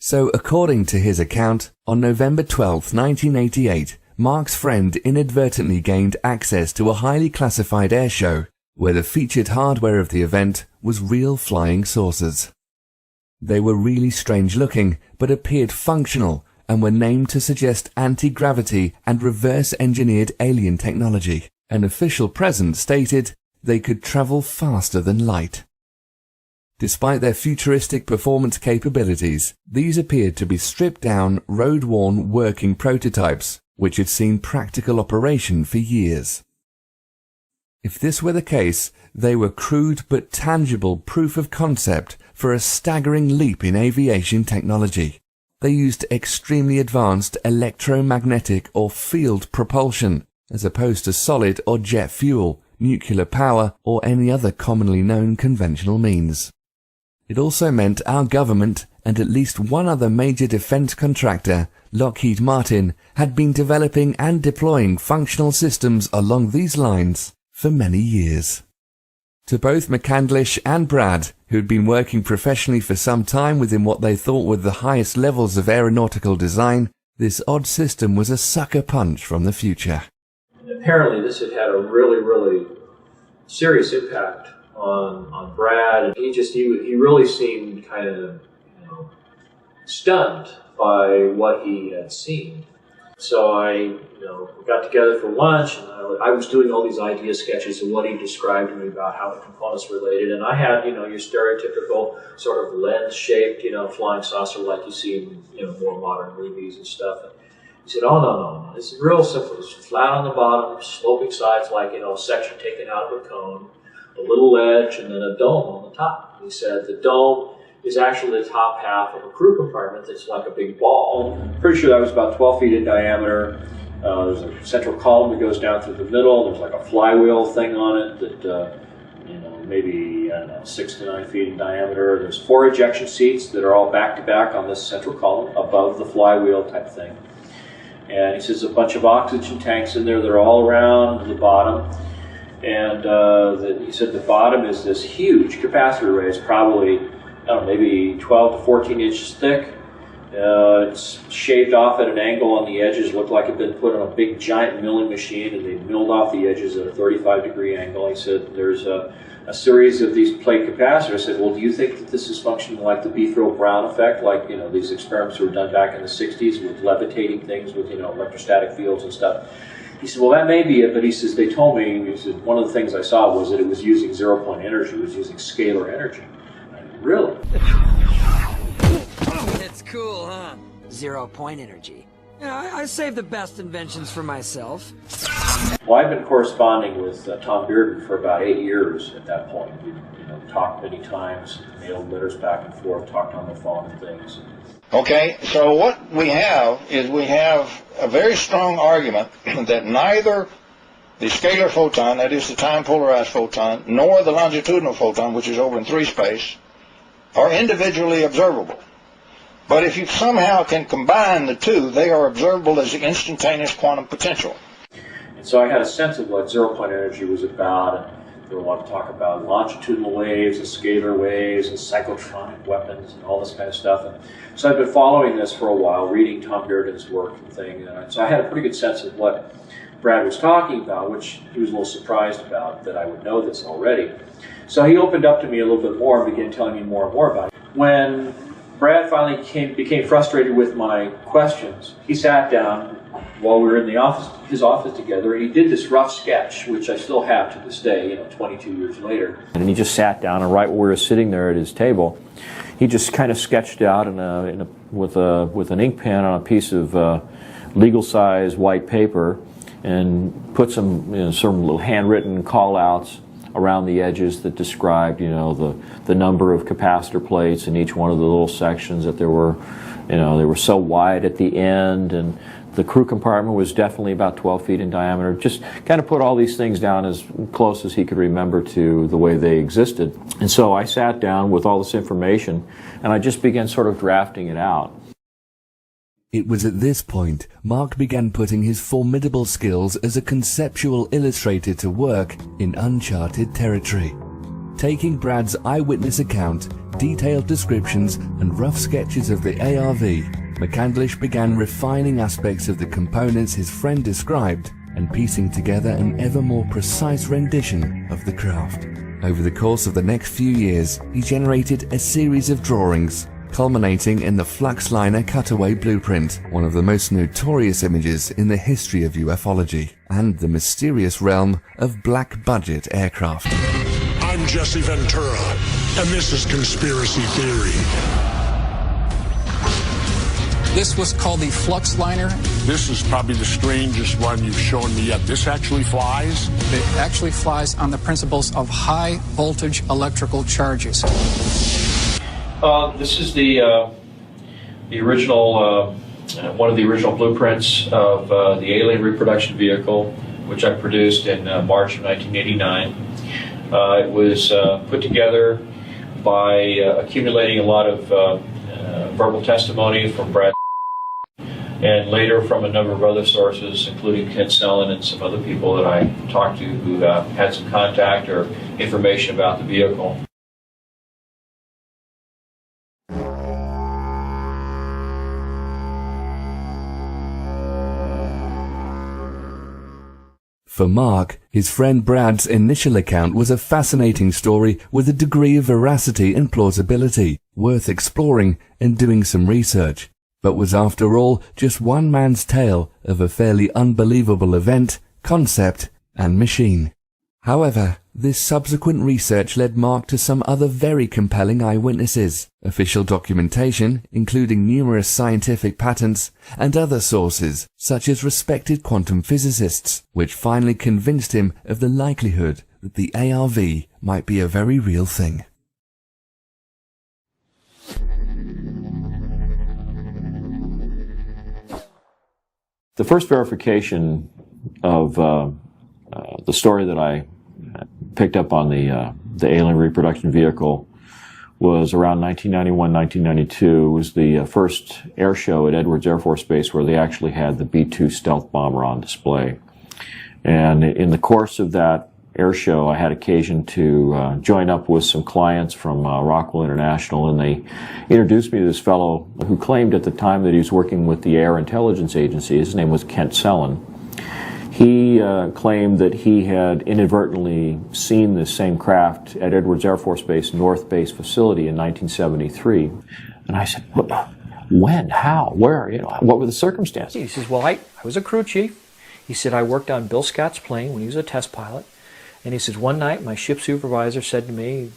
So according to his account, on November 12, 1988, Mark's friend inadvertently gained access to a highly classified airshow, where the featured hardware of the event was real flying saucers. They were really strange looking, but appeared functional, and were named to suggest anti-gravity and reverse-engineered alien technology. An official presence stated they could travel faster than light. Despite their futuristic performance capabilities, these appeared to be stripped-down, road-worn working prototypes, which had seen practical operation for years. If this were the case, they were crude but tangible proof of concept for a staggering leap in aviation technology. They used extremely advanced electromagnetic or field propulsion, as opposed to solid or jet fuel, nuclear power, or any other commonly known conventional means. It also meant our government, and at least one other major defense contractor, Lockheed Martin, had been developing and deploying functional systems along these lines for many years. To both McCandlish and Brad, who had been working professionally for some time within what they thought were the highest levels of aeronautical design, this odd system was a sucker punch from the future. Apparently this had had a really serious impact on Brad. He really seemed kind of stunned by what he had seen. So we got together for lunch, and I was doing all these idea sketches of what he described to me about how the components related. And I had, your stereotypical sort of lens-shaped, flying saucer like you see in, more modern movies and stuff. And he said, "Oh, no. This is real simple. It's flat on the bottom, sloping sides like, a section taken out of a cone, a little ledge, and then a dome on the top." He said the dome is actually the top half of a crew compartment that's like a big ball. Pretty sure that was about 12 feet in diameter. There's a central column that goes down through the middle. There's like a flywheel thing on it that, maybe, 6 to 9 feet in diameter. There's 4 ejection seats that are all back to back on this central column above the flywheel type thing. And he says a bunch of oxygen tanks in there that are all around the bottom. And he said the bottom is this huge capacitor array. It's probably, maybe 12 to 14 inches thick. It's shaved off at an angle on the edges, looked like it had been put on a big giant milling machine, and they milled off the edges at a 35-degree angle. He said there's a series of these plate capacitors. I said, well, do you think that this is functioning like the Beethrow-Brown effect, like, these experiments were done back in the 60s with levitating things with, electrostatic fields and stuff? He said, well, that may be it, but he says, they told me, he said, one of the things I saw was that it was using zero-point energy, it was using scalar energy. Really? It's cool, huh? 0-point energy. I save the best inventions for myself. Well, I've been corresponding with Tom Bearden for about 8 years at that point. We talked many times, mailed letters back and forth, talked on the phone and things. Okay, so what we have is a very strong argument that neither the scalar photon, that is the time-polarized photon, nor the longitudinal photon, which is over in 3 space, are individually observable. But if you somehow can combine the two, they are observable as the instantaneous quantum potential. And so I had a sense of what zero-point energy was about, and there were a lot of talk about longitudinal waves and scalar waves and cyclotronic weapons and all this kind of stuff. And so I've been following this for a while, reading Tom Bearden's work and things. So I had a pretty good sense of what Brad was talking about, which he was a little surprised about, that I would know this already. So he opened up to me a little bit more and began telling me more and more about it. When Brad finally became frustrated with my questions, he sat down while we were in his office together, and he did this rough sketch, which I still have to this day, 22 years later. And he just sat down, and right where we were sitting there at his table, he just kind of sketched out with an ink pen on a piece of legal-size white paper, and put some some little handwritten call-outs around the edges that described, the number of capacitor plates in each one of the little sections, that there were, they were so wide at the end, and the crew compartment was definitely about 12 feet in diameter. Just kind of put all these things down as close as he could remember to the way they existed. And so I sat down with all this information, and I just began sort of drafting it out. It was at this point Mark began putting his formidable skills as a conceptual illustrator to work in uncharted territory. Taking Brad's eyewitness account, detailed descriptions and rough sketches of the ARV, McCandlish began refining aspects of the components his friend described and piecing together an ever more precise rendition of the craft. Over the course of the next few years, he generated a series of drawings, culminating in the Fluxliner cutaway blueprint, one of the most notorious images in the history of ufology, and the mysterious realm of black-budget aircraft. I'm Jesse Ventura, and this is Conspiracy Theory. This was called the Fluxliner. This is probably the strangest one you've shown me yet. This actually flies? It actually flies on the principles of high voltage electrical charges. This is the original, one of the original blueprints of the alien reproduction vehicle, which I produced in March of 1989. It was put together by accumulating a lot of verbal testimony from Brad and later from a number of other sources, including Kent Sellen and some other people that I talked to who had some contact or information about the vehicle. For Mark, his friend Brad's initial account was a fascinating story with a degree of veracity and plausibility, worth exploring and doing some research, but was after all just one man's tale of a fairly unbelievable event, concept, and machine. However, this subsequent research led Mark to some other very compelling eyewitnesses, official documentation, including numerous scientific patents, and other sources, such as respected quantum physicists, which finally convinced him of the likelihood that the ARV might be a very real thing. The first verification of the story that I picked up on the alien reproduction vehicle was around 1991, 1992. It was the first air show at Edwards Air Force Base where they actually had the B-2 stealth bomber on display. And in the course of that air show, I had occasion to join up with some clients from Rockwell International, and they introduced me to this fellow who claimed at the time that he was working with the Air Intelligence Agency. His name was Kent Sellen. He claimed that he had inadvertently seen this same craft at Edwards Air Force Base North Base facility in 1973. And I said, when, how, where, what were the circumstances? He says, well, I was a crew chief. He said, I worked on Bill Scott's plane when he was a test pilot. And he says, one night my ship supervisor said to me,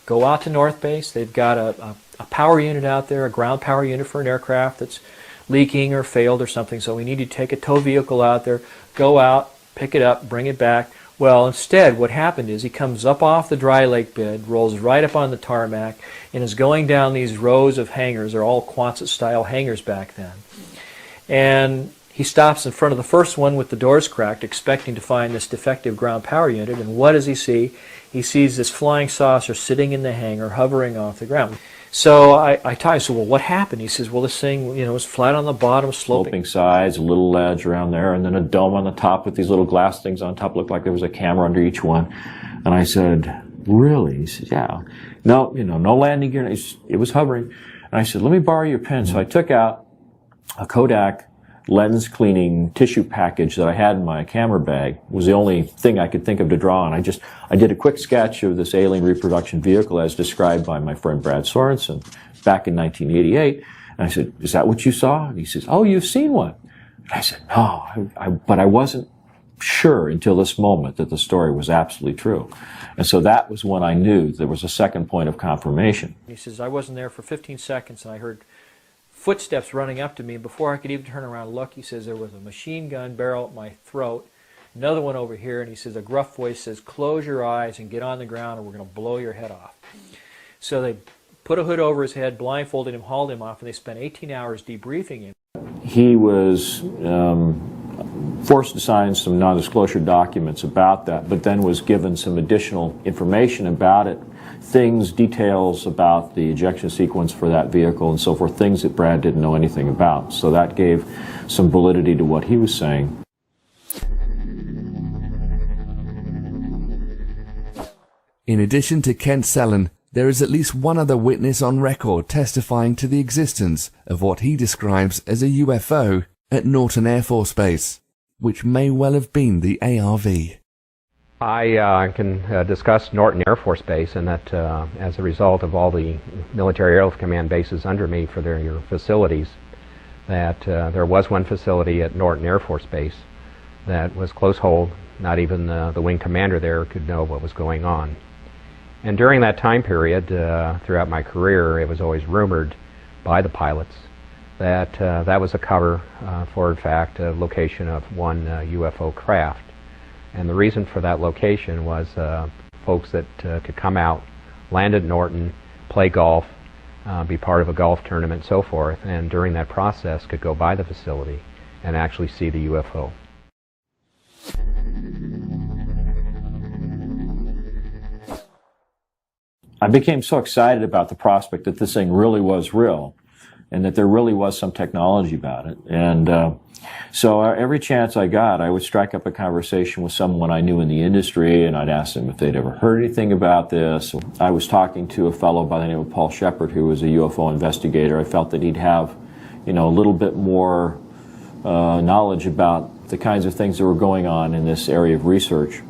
go out to North Base. They've got a power unit out there, a ground power unit for an aircraft that's leaking or failed or something. So we need to take a tow vehicle out there, go out, pick it up, bring it back. Well, instead, what happened is he comes up off the dry lake bed, rolls right up on the tarmac, and is going down these rows of hangars. They're all Quonset-style hangars back then. And he stops in front of the first one with the doors cracked, expecting to find this defective ground power unit. And what does he see? He sees this flying saucer sitting in the hangar, hovering off the ground. So I said, well, what happened? He says, well, this thing, was flat on the bottom, sloping sides, a little ledge around there, and then a dome on the top with these little glass things on top. Looked like there was a camera under each one. And I said, really? He said, yeah. No, no landing gear. It was hovering. And I said, let me borrow your pen. So I took out a Kodak lens cleaning tissue package that I had in my camera bag. It was the only thing I could think of to draw on. I did a quick sketch of this alien reproduction vehicle as described by my friend Brad Sorensen back in 1988. And I said, is that what you saw? And he says, oh, you've seen one. And I said, no, but I wasn't sure until this moment that the story was absolutely true. And so that was when I knew there was a second point of confirmation. He says, I wasn't there for 15 seconds and I heard footsteps running up to me. Before I could even turn around and look, he says, there was a machine gun barrel at my throat, another one over here, and he says, a gruff voice says, close your eyes and get on the ground or we're going to blow your head off. So they put a hood over his head, blindfolded him, hauled him off, and they spent 18 hours debriefing him. He was forced to sign some non-disclosure documents about that, but then was given some additional information about it, details about the ejection sequence for that vehicle and so forth, things that Brad didn't know anything about. So that gave some validity to what he was saying. In addition to Kent Sellen, there is at least one other witness on record testifying to the existence of what he describes as a UFO at Norton Air Force Base, which may well have been the ARV. I can discuss Norton Air Force Base, and that as a result of all the military airlift command bases under me for their facilities, that there was one facility at Norton Air Force Base that was close hold. Not even the wing commander there could know what was going on. And during that time period, throughout my career, it was always rumored by the pilots that that was a cover for, in fact, a location of one UFO craft. And the reason for that location was folks that could come out, land at Norton, play golf, be part of a golf tournament, and so forth, and during that process could go by the facility and actually see the UFO. I became so excited about the prospect that this thing really was real and that there really was some technology about it. And so every chance I got, I would strike up a conversation with someone I knew in the industry, and I'd ask them if they'd ever heard anything about this. I was talking to a fellow by the name of Paul Shepard, who was a UFO investigator. I felt that he'd have, a little bit more knowledge about the kinds of things that were going on in this area of research.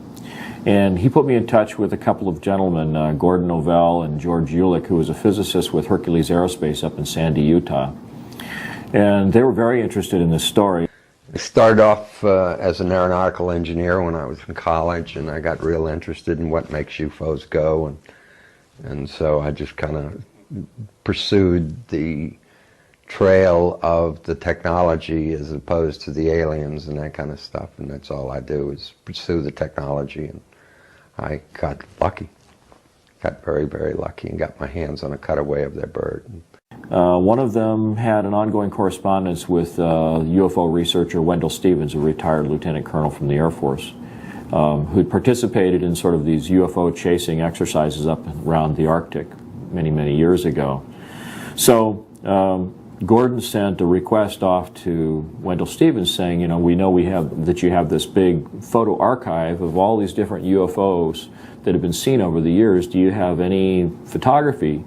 And he put me in touch with a couple of gentlemen, Gordon Novell and George Ulick, who was a physicist with Hercules Aerospace up in Sandy, Utah. And they were very interested in this story. I started off as an aeronautical engineer when I was in college, and I got real interested in what makes UFOs go. And so I just kind of pursued the trail of the technology as opposed to the aliens and that kind of stuff. And that's all I do is pursue the technology. And I got lucky, got very, very lucky, and got my hands on a cutaway of their bird. One of them had an ongoing correspondence with UFO researcher Wendell Stevens, a retired lieutenant colonel from the Air Force, who'd participated in sort of these UFO chasing exercises up around the Arctic many, many years ago. So Gordon sent a request off to Wendell Stevens saying, we know that you have this big photo archive of all these different UFOs that have been seen over the years. Do you have any photography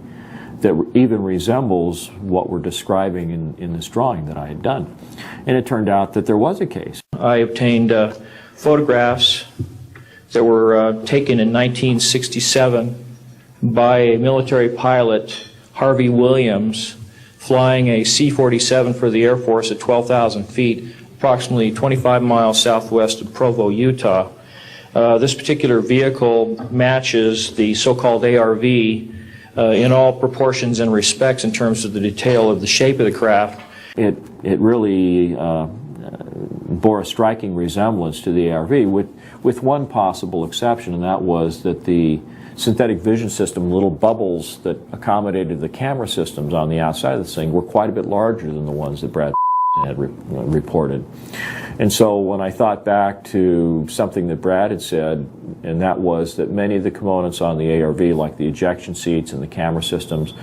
that even resembles what we're describing in this drawing that I had done? And it turned out that there was a case. I obtained photographs that were taken in 1967 by a military pilot, Harvey Williams, flying a C-47 for the Air Force at 12,000 feet, approximately 25 miles southwest of Provo, Utah. This particular vehicle matches the so-called ARV in all proportions and respects in terms of the detail of the shape of the craft. It really bore a striking resemblance to the ARV, with one possible exception, and that was that the synthetic vision system, little bubbles that accommodated the camera systems on the outside of this thing, were quite a bit larger than the ones that Brad had reported. And so when I thought back to something that Brad had said, and that was that many of the components on the ARV, like the ejection seats and the camera systems,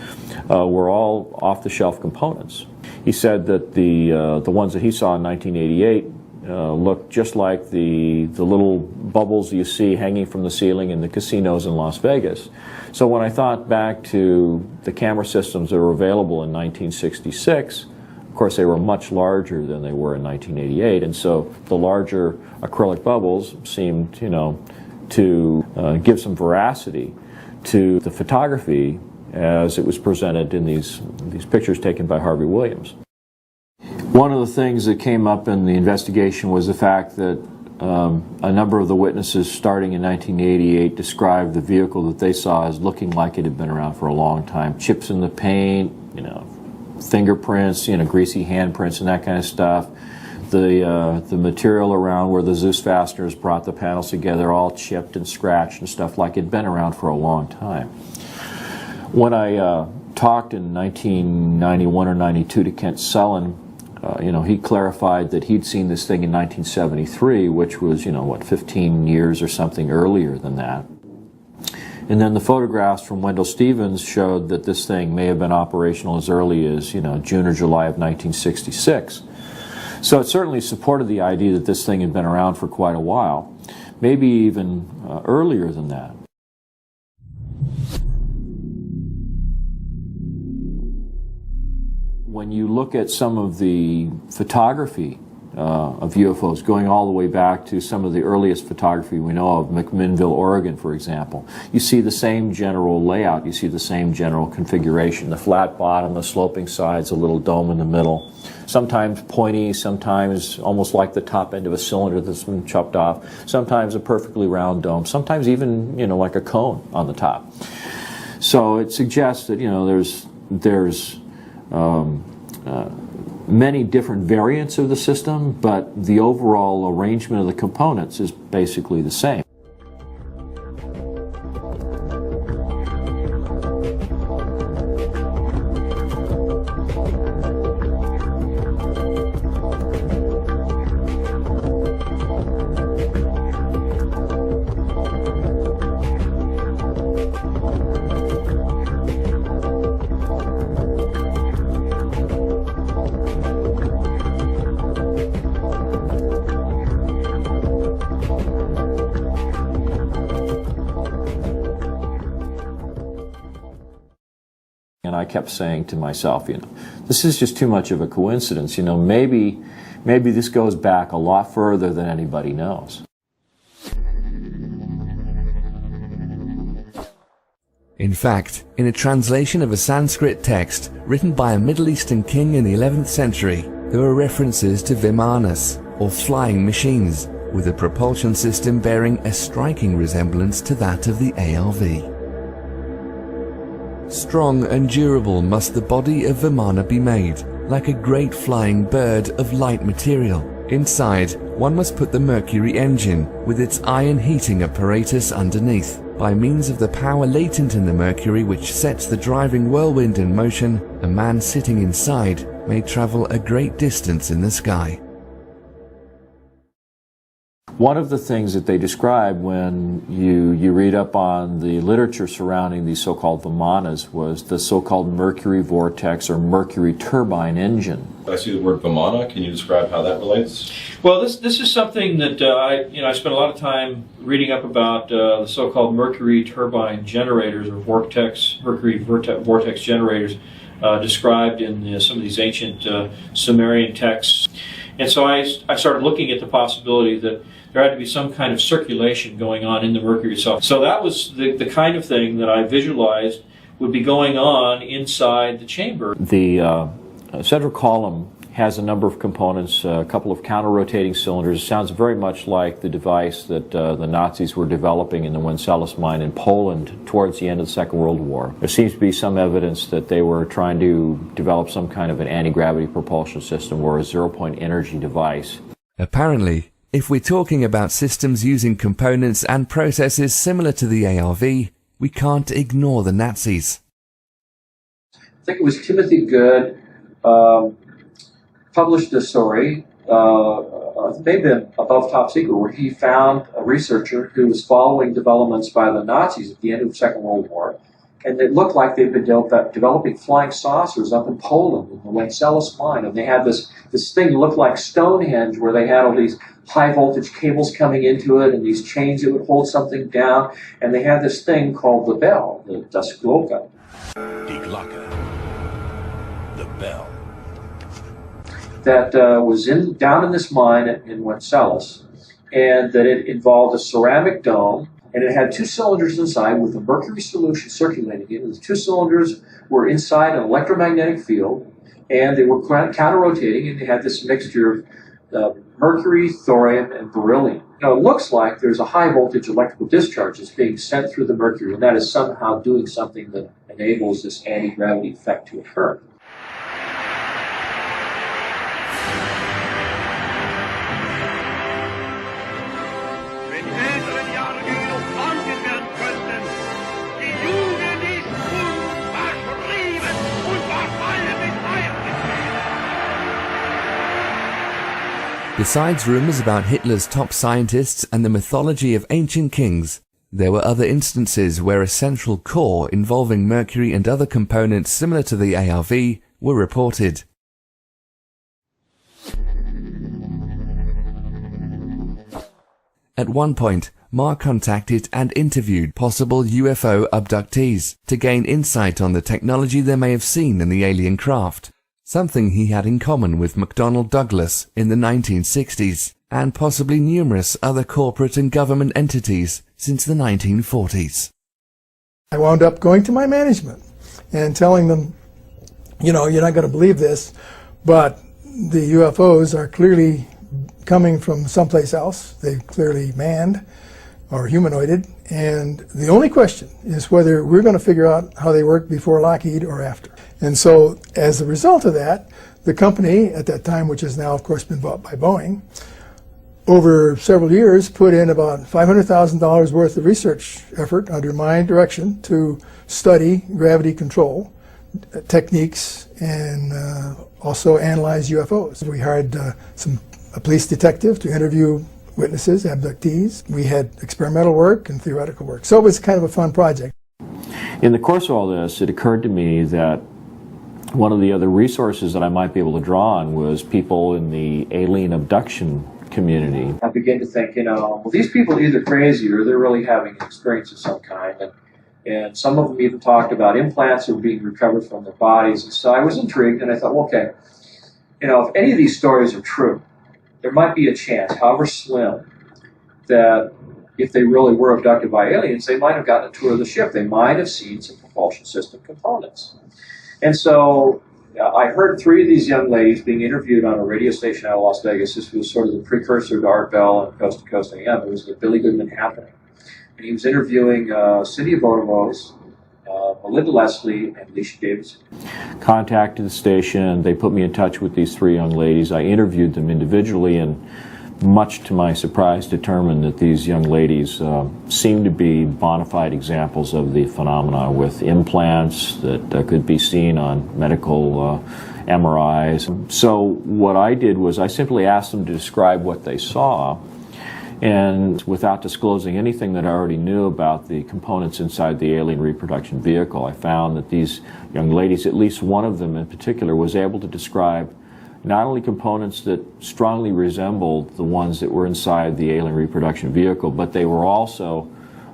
were all off-the-shelf components. He said that the ones that he saw in 1988 looked just like the little bubbles you see hanging from the ceiling in the casinos in Las Vegas. So when I thought back to the camera systems that were available in 1966, of course they were much larger than they were in 1988, and so the larger acrylic bubbles seemed, to give some veracity to the photography as it was presented in these pictures taken by Harvey Williams. One of the things that came up in the investigation was the fact that a number of the witnesses starting in 1988 described the vehicle that they saw as looking like it had been around for a long time. Chips in the paint, fingerprints, greasy handprints and that kind of stuff. The material around where the Zeus fasteners brought the panels together all chipped and scratched and stuff like it had been around for a long time. When I talked in 1991 or 92 to Kent Sullen, he clarified that he'd seen this thing in 1973, which was, 15 years or something earlier than that. And then the photographs from Wendell Stevens showed that this thing may have been operational as early as, June or July of 1966. So it certainly supported the idea that this thing had been around for quite a while, maybe even earlier than that. When you look at some of the photography of UFOs, going all the way back to some of the earliest photography we know of, McMinnville, Oregon, for example, you see the same general layout, you see the same general configuration, the flat bottom, the sloping sides, a little dome in the middle, sometimes pointy, sometimes almost like the top end of a cylinder that's been chopped off, sometimes a perfectly round dome, sometimes even, like a cone on the top. So it suggests that, there's many different variants of the system, but the overall arrangement of the components is basically the same. And I kept saying to myself, this is just too much of a coincidence. Maybe this goes back a lot further than anybody knows. In fact, in a translation of a Sanskrit text written by a Middle Eastern king in the 11th century, there were references to Vimanas, or flying machines, with a propulsion system bearing a striking resemblance to that of the ARV. Strong and durable must the body of Vimana be made, like a great flying bird of light material. Inside, one must put the Mercury engine, with its iron heating apparatus underneath. By means of the power latent in the Mercury which sets the driving whirlwind in motion, a man sitting inside may travel a great distance in the sky. One of the things that they describe when you read up on the literature surrounding these so-called Vimanas was the so-called Mercury vortex or Mercury turbine engine. I see the word Vimana. Can you describe how that relates? Well, this is something that I spent a lot of time reading up about the so-called Mercury turbine generators or Mercury vortex generators described in some of these ancient Sumerian texts. And so I started looking at the possibility that there had to be some kind of circulation going on in the Mercury itself. So that was the kind of thing that I visualized would be going on inside the chamber. The central column has a number of components, a couple of counter-rotating cylinders. It sounds very much like the device that the Nazis were developing in the Wenceslaus mine in Poland towards the end of the Second World War. There seems to be some evidence that they were trying to develop some kind of an anti-gravity propulsion system or a zero-point energy device. Apparently, if we're talking about systems using components and processes similar to the ARV, we can't ignore the Nazis. I think it was Timothy Good published a story, maybe above top secret, where he found a researcher who was following developments by the Nazis at the end of the Second World War, and it looked like they'd been developing flying saucers up in Poland in the Wenceslaus mine, and they had this thing that looked like Stonehenge, where they had all these high voltage cables coming into it and these chains that would hold something down, and they had this thing called the bell, the Das Glocke. Die Glocke. The bell. That was down in this mine in Wenceslaus, and that it involved a ceramic dome, and it had two cylinders inside with a mercury solution circulating in it. The two cylinders were inside an electromagnetic field, and they were counter-rotating, and they had this mixture of mercury, thorium, and beryllium. Now, it looks like there's a high-voltage electrical discharge that's being sent through the mercury, and that is somehow doing something that enables this anti-gravity effect to occur. Besides rumors about Hitler's top scientists and the mythology of ancient kings, there were other instances where a central core involving mercury and other components similar to the ARV were reported. At one point, Mark contacted and interviewed possible UFO abductees to gain insight on the technology they may have seen in the alien craft. something he had in common with McDonnell Douglas in the 1960s, and possibly numerous other corporate and government entities since the 1940s. I wound up going to my management and telling them, you know, you're not going to believe this, but the UFOs are clearly coming from someplace else. They're clearly manned or humanoided, and the only question is whether we're going to figure out how they work before Lockheed or after. And so as a result of that, the company at that time, which has now of course been bought by Boeing, over several years put in about $500,000 worth of research effort under my direction to study gravity control techniques and also analyze UFOs. We hired a police detective to interview witnesses, abductees. We had experimental work and theoretical work. So it was kind of a fun project. In the course of all this, it occurred to me that one of the other resources that I might be able to draw on was people in the alien abduction community. I began to think, you know, well, these people are either crazy or they're really having an experience of some kind. And some of them even talked about implants that were being recovered from their bodies. And so I was intrigued, and I thought, well, okay, you know, if any of these stories are true, there might be a chance, however slim, that if they really were abducted by aliens, they might have gotten a tour of the ship. They might have seen some propulsion system components. And so I heard three of these young ladies being interviewed on a radio station out of Las Vegas. This was sort of the precursor to Art Bell and Coast to Coast AM. It was the Billy Goodman Happening. And he was interviewing Cindy Botomos, Melinda Leslie, and Alicia Davidson. Contacted the station. They put me in touch with these three young ladies. I interviewed them individually, and much to my surprise determined that these young ladies seemed to be bona fide examples of the phenomena, with implants that could be seen on medical MRIs. So what I did was I simply asked them to describe what they saw, and without disclosing anything that I already knew about the components inside the alien reproduction vehicle, I found that these young ladies, at least one of them in particular, was able to describe not only components that strongly resembled the ones that were inside the alien reproduction vehicle, but they were also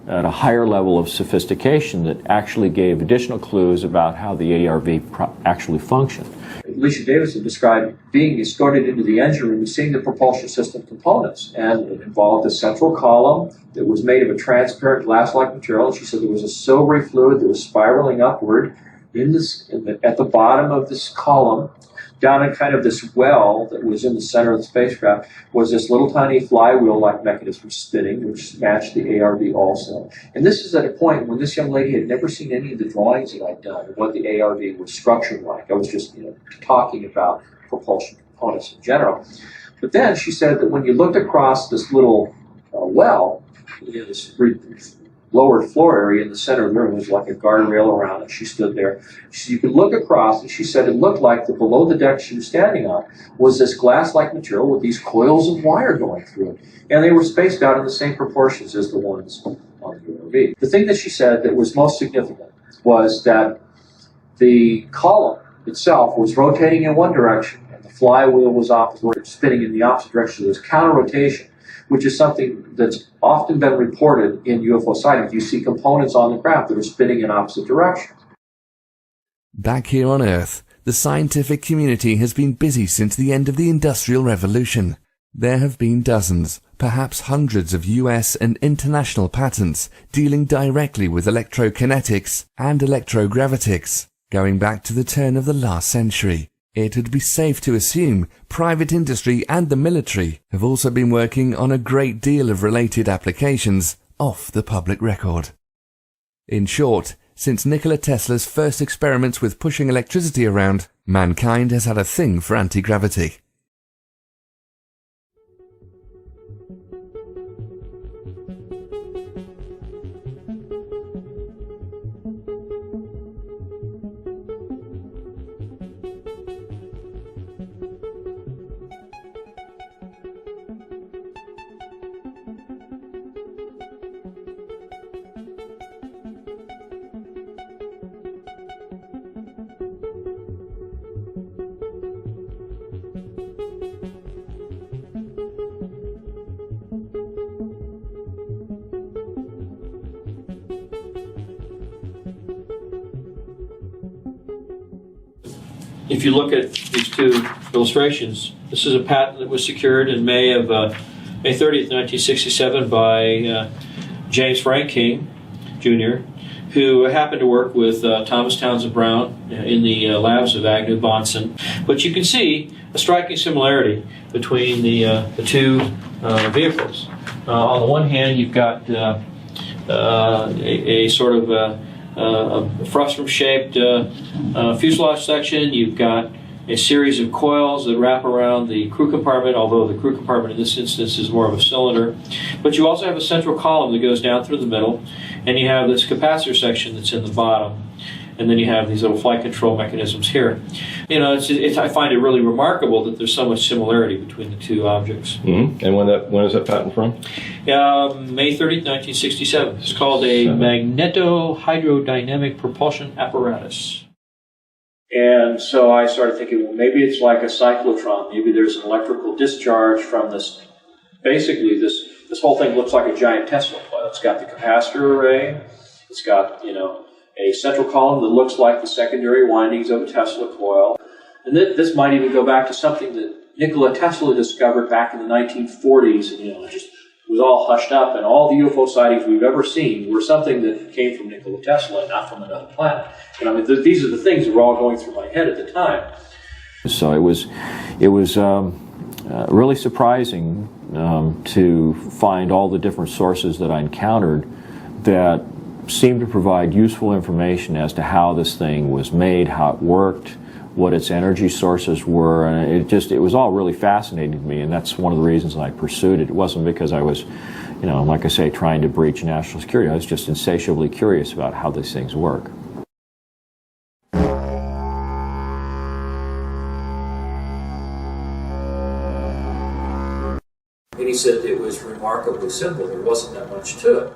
at a higher level of sophistication that actually gave additional clues about how the ARV actually functioned. Alicia Davidson described being escorted into the engine room and seeing the propulsion system components. And it involved a central column that was made of a transparent glass-like material. She said there was a silvery fluid that was spiraling upward at the bottom of this column. Down in kind of this well that was in the center of the spacecraft was this little tiny flywheel-like mechanism spinning, which matched the ARV also. And this is at a point when this young lady had never seen any of the drawings that I'd done of what the ARV was structured like. I was just, talking about propulsion components in general. But then she said that when you looked across this little well, this lower floor area in the center of the room was like a guardrail around it. She stood there. You could look across, and she said it looked like the below the deck she was standing on was this glass-like material with these coils of wire going through it. And they were spaced out in the same proportions as the ones on the ARV. The thing that she said that was most significant was that the column itself was rotating in one direction, and the flywheel was spinning in the opposite direction. There was counter-rotation, which is something that's often been reported in UFO sightings. You see components on the craft that are spinning in opposite directions. Back here on Earth, the scientific community has been busy since the end of the Industrial Revolution. There have been dozens, perhaps hundreds of US and international patents dealing directly with electrokinetics and electrogravitics, going back to the turn of the last century. It would be safe to assume private industry and the military have also been working on a great deal of related applications off the public record. In short, since Nikola Tesla's first experiments with pushing electricity around, mankind has had a thing for anti-gravity. if you look at these two illustrations, this is a patent that was secured in May 30th, 1967 by James Frank King, Jr., who happened to work with Thomas Townsend Brown in the labs of Agnew Bonson. But you can see a striking similarity between the two vehicles. On the one hand, you've got a sort of a frustrum-shaped fuselage section. You've got a series of coils that wrap around the crew compartment, although the crew compartment in this instance is more of a cylinder. But you also have a central column that goes down through the middle, and you have this capacitor section that's in the bottom. And then you have these little flight control mechanisms here. You know, I find it really remarkable that there's so much similarity between the two objects. Mm-hmm. And when is that patent from? May 30th, 1967. It's called a magneto-hydrodynamic propulsion apparatus. And so I started thinking, well, maybe it's like a cyclotron. Maybe there's an electrical discharge from this. Basically, this whole thing looks like a giant Tesla coil. It's got the capacitor array. It's got, you know, a central column that looks like the secondary windings of a Tesla coil. And this might even go back to something that Nikola Tesla discovered back in the 1940s. And, you know, it just was all hushed up. And all the UFO sightings we've ever seen were something that came from Nikola Tesla and not from another planet. And I mean, these are the things that were all going through my head at the time. So it was really surprising to find all the different sources that I encountered that seemed to provide useful information as to how this thing was made, how it worked, what its energy sources were, and it was all really fascinating to me, and that's one of the reasons I pursued it. It wasn't because I was, you know, like I say, trying to breach national security. I was just insatiably curious about how these things work. And he said it was remarkably simple. There wasn't that much to it.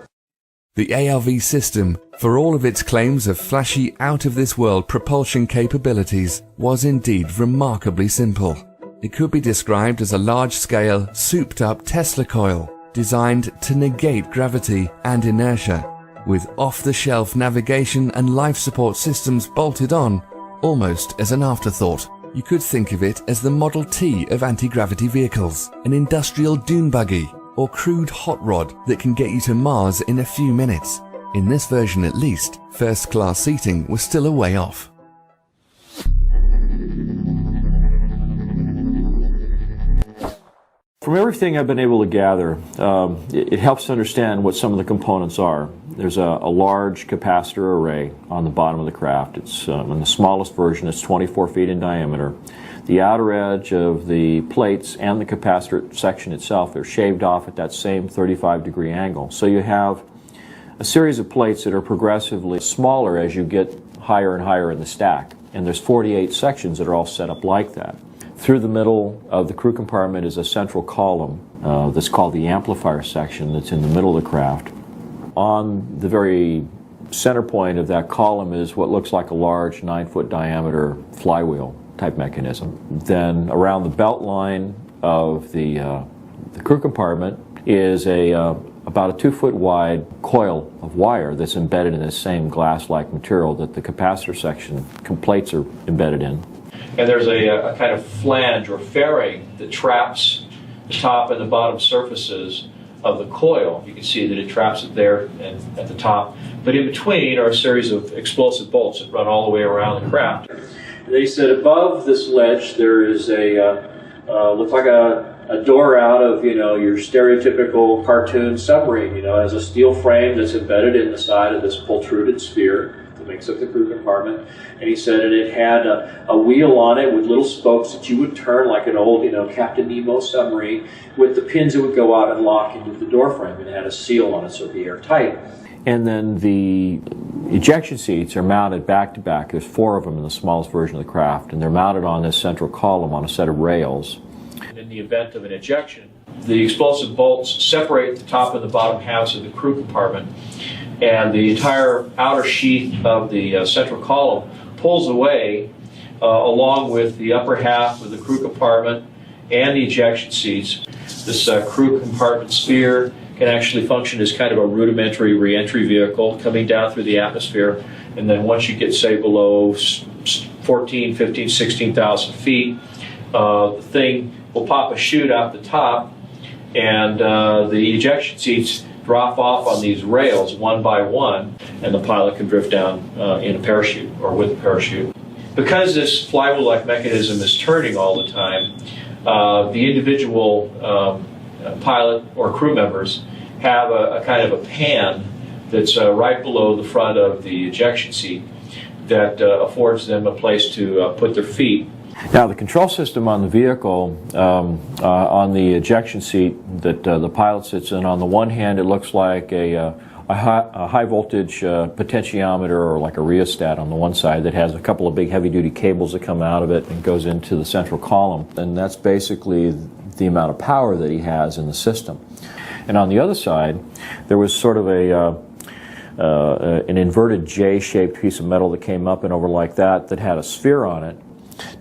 The ARV system, for all of its claims of flashy, out-of-this-world propulsion capabilities, was indeed remarkably simple. It could be described as a large-scale, souped-up Tesla coil, designed to negate gravity and inertia, with off-the-shelf navigation and life support systems bolted on, almost as an afterthought. You could think of it as the Model T of anti-gravity vehicles, an industrial dune buggy, or crude hot rod that can get you to Mars in a few minutes. In this version at least, first-class seating was still a way off. From everything I've been able to gather, it helps to understand what some of the components are. There's a large capacitor array on the bottom of the craft. It's in the smallest version, it's 24 feet in diameter. The outer edge of the plates and the capacitor section itself, they're shaved off at that same 35-degree angle. So you have a series of plates that are progressively smaller as you get higher and higher in the stack. And there's 48 sections that are all set up like that. Through the middle of the crew compartment is a central column that's called the amplifier section that's in the middle of the craft. On the very center point of that column is what looks like a large 9-foot diameter flywheel type mechanism. Then around the belt line of the crew compartment is about a 2-foot wide coil of wire that's embedded in this same glass-like material that the capacitor section plates are embedded in. And there's a kind of flange or fairing that traps the top and the bottom surfaces of the coil. You can see that it traps it there and at the top. But in between are a series of explosive bolts that run all the way around the craft. They said above this ledge there is looks like a door out of, you know, your stereotypical cartoon submarine. You know, it has a steel frame that's embedded in the side of this protruded sphere that makes up the crew compartment. And he said it had a wheel on it with little spokes that you would turn like an old, you know, Captain Nemo submarine, with the pins that would go out and lock into the door frame. And it had a seal on it so it would be airtight. And then the ejection seats are mounted back to back. There's 4 of them in the smallest version of the craft, and they're mounted on this central column on a set of rails. In the event of an ejection, the explosive bolts separate the top and the bottom halves of the crew compartment, and the entire outer sheath of the central column pulls away along with the upper half of the crew compartment and the ejection seats. This crew compartment sphere can actually function as kind of a rudimentary re-entry vehicle coming down through the atmosphere, and then once you get, say, below 14, 15, 16,000 feet. The thing will pop a chute out the top, and the ejection seats drop off on these rails one by one, and the pilot can drift down in a parachute or with a parachute. Because this flywheel-like mechanism is turning all the time, the individual pilot or crew members have a kind of a pan that's right below the front of the ejection seat that affords them a place to put their feet. Now, the control system on the vehicle, on the ejection seat that the pilot sits in, on the one hand, it looks like a high voltage potentiometer, or like a rheostat on the one side, that has a couple of big heavy duty cables that come out of it and goes into the central column. And that's basically the amount of power that he has in the system. And on the other side, there was sort of an inverted J-shaped piece of metal that came up and over like that had a sphere on it.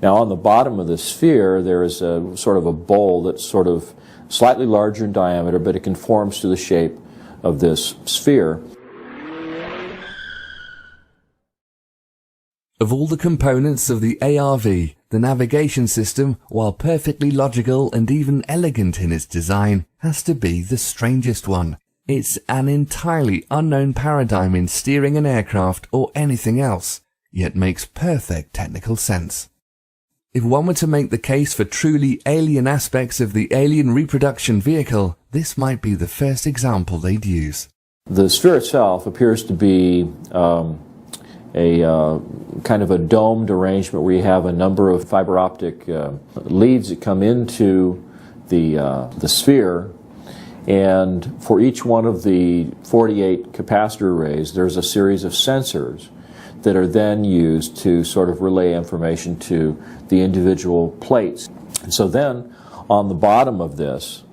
Now, on the bottom of the sphere, there is a sort of a bowl that's sort of slightly larger in diameter, but it conforms to the shape of this sphere. Of all the components of the ARV, the navigation system, while perfectly logical and even elegant in its design, has to be the strangest one. It's an entirely unknown paradigm in steering an aircraft or anything else, yet makes perfect technical sense. If one were to make the case for truly alien aspects of the alien reproduction vehicle, this might be the first example they'd use. The sphere itself appears to be a kind of a domed arrangement where you have a number of fiber optic leads that come into the sphere, and for each one of the 48 capacitor arrays, there's a series of sensors that are then used to sort of relay information to the individual plates. And so then, on the bottom of this,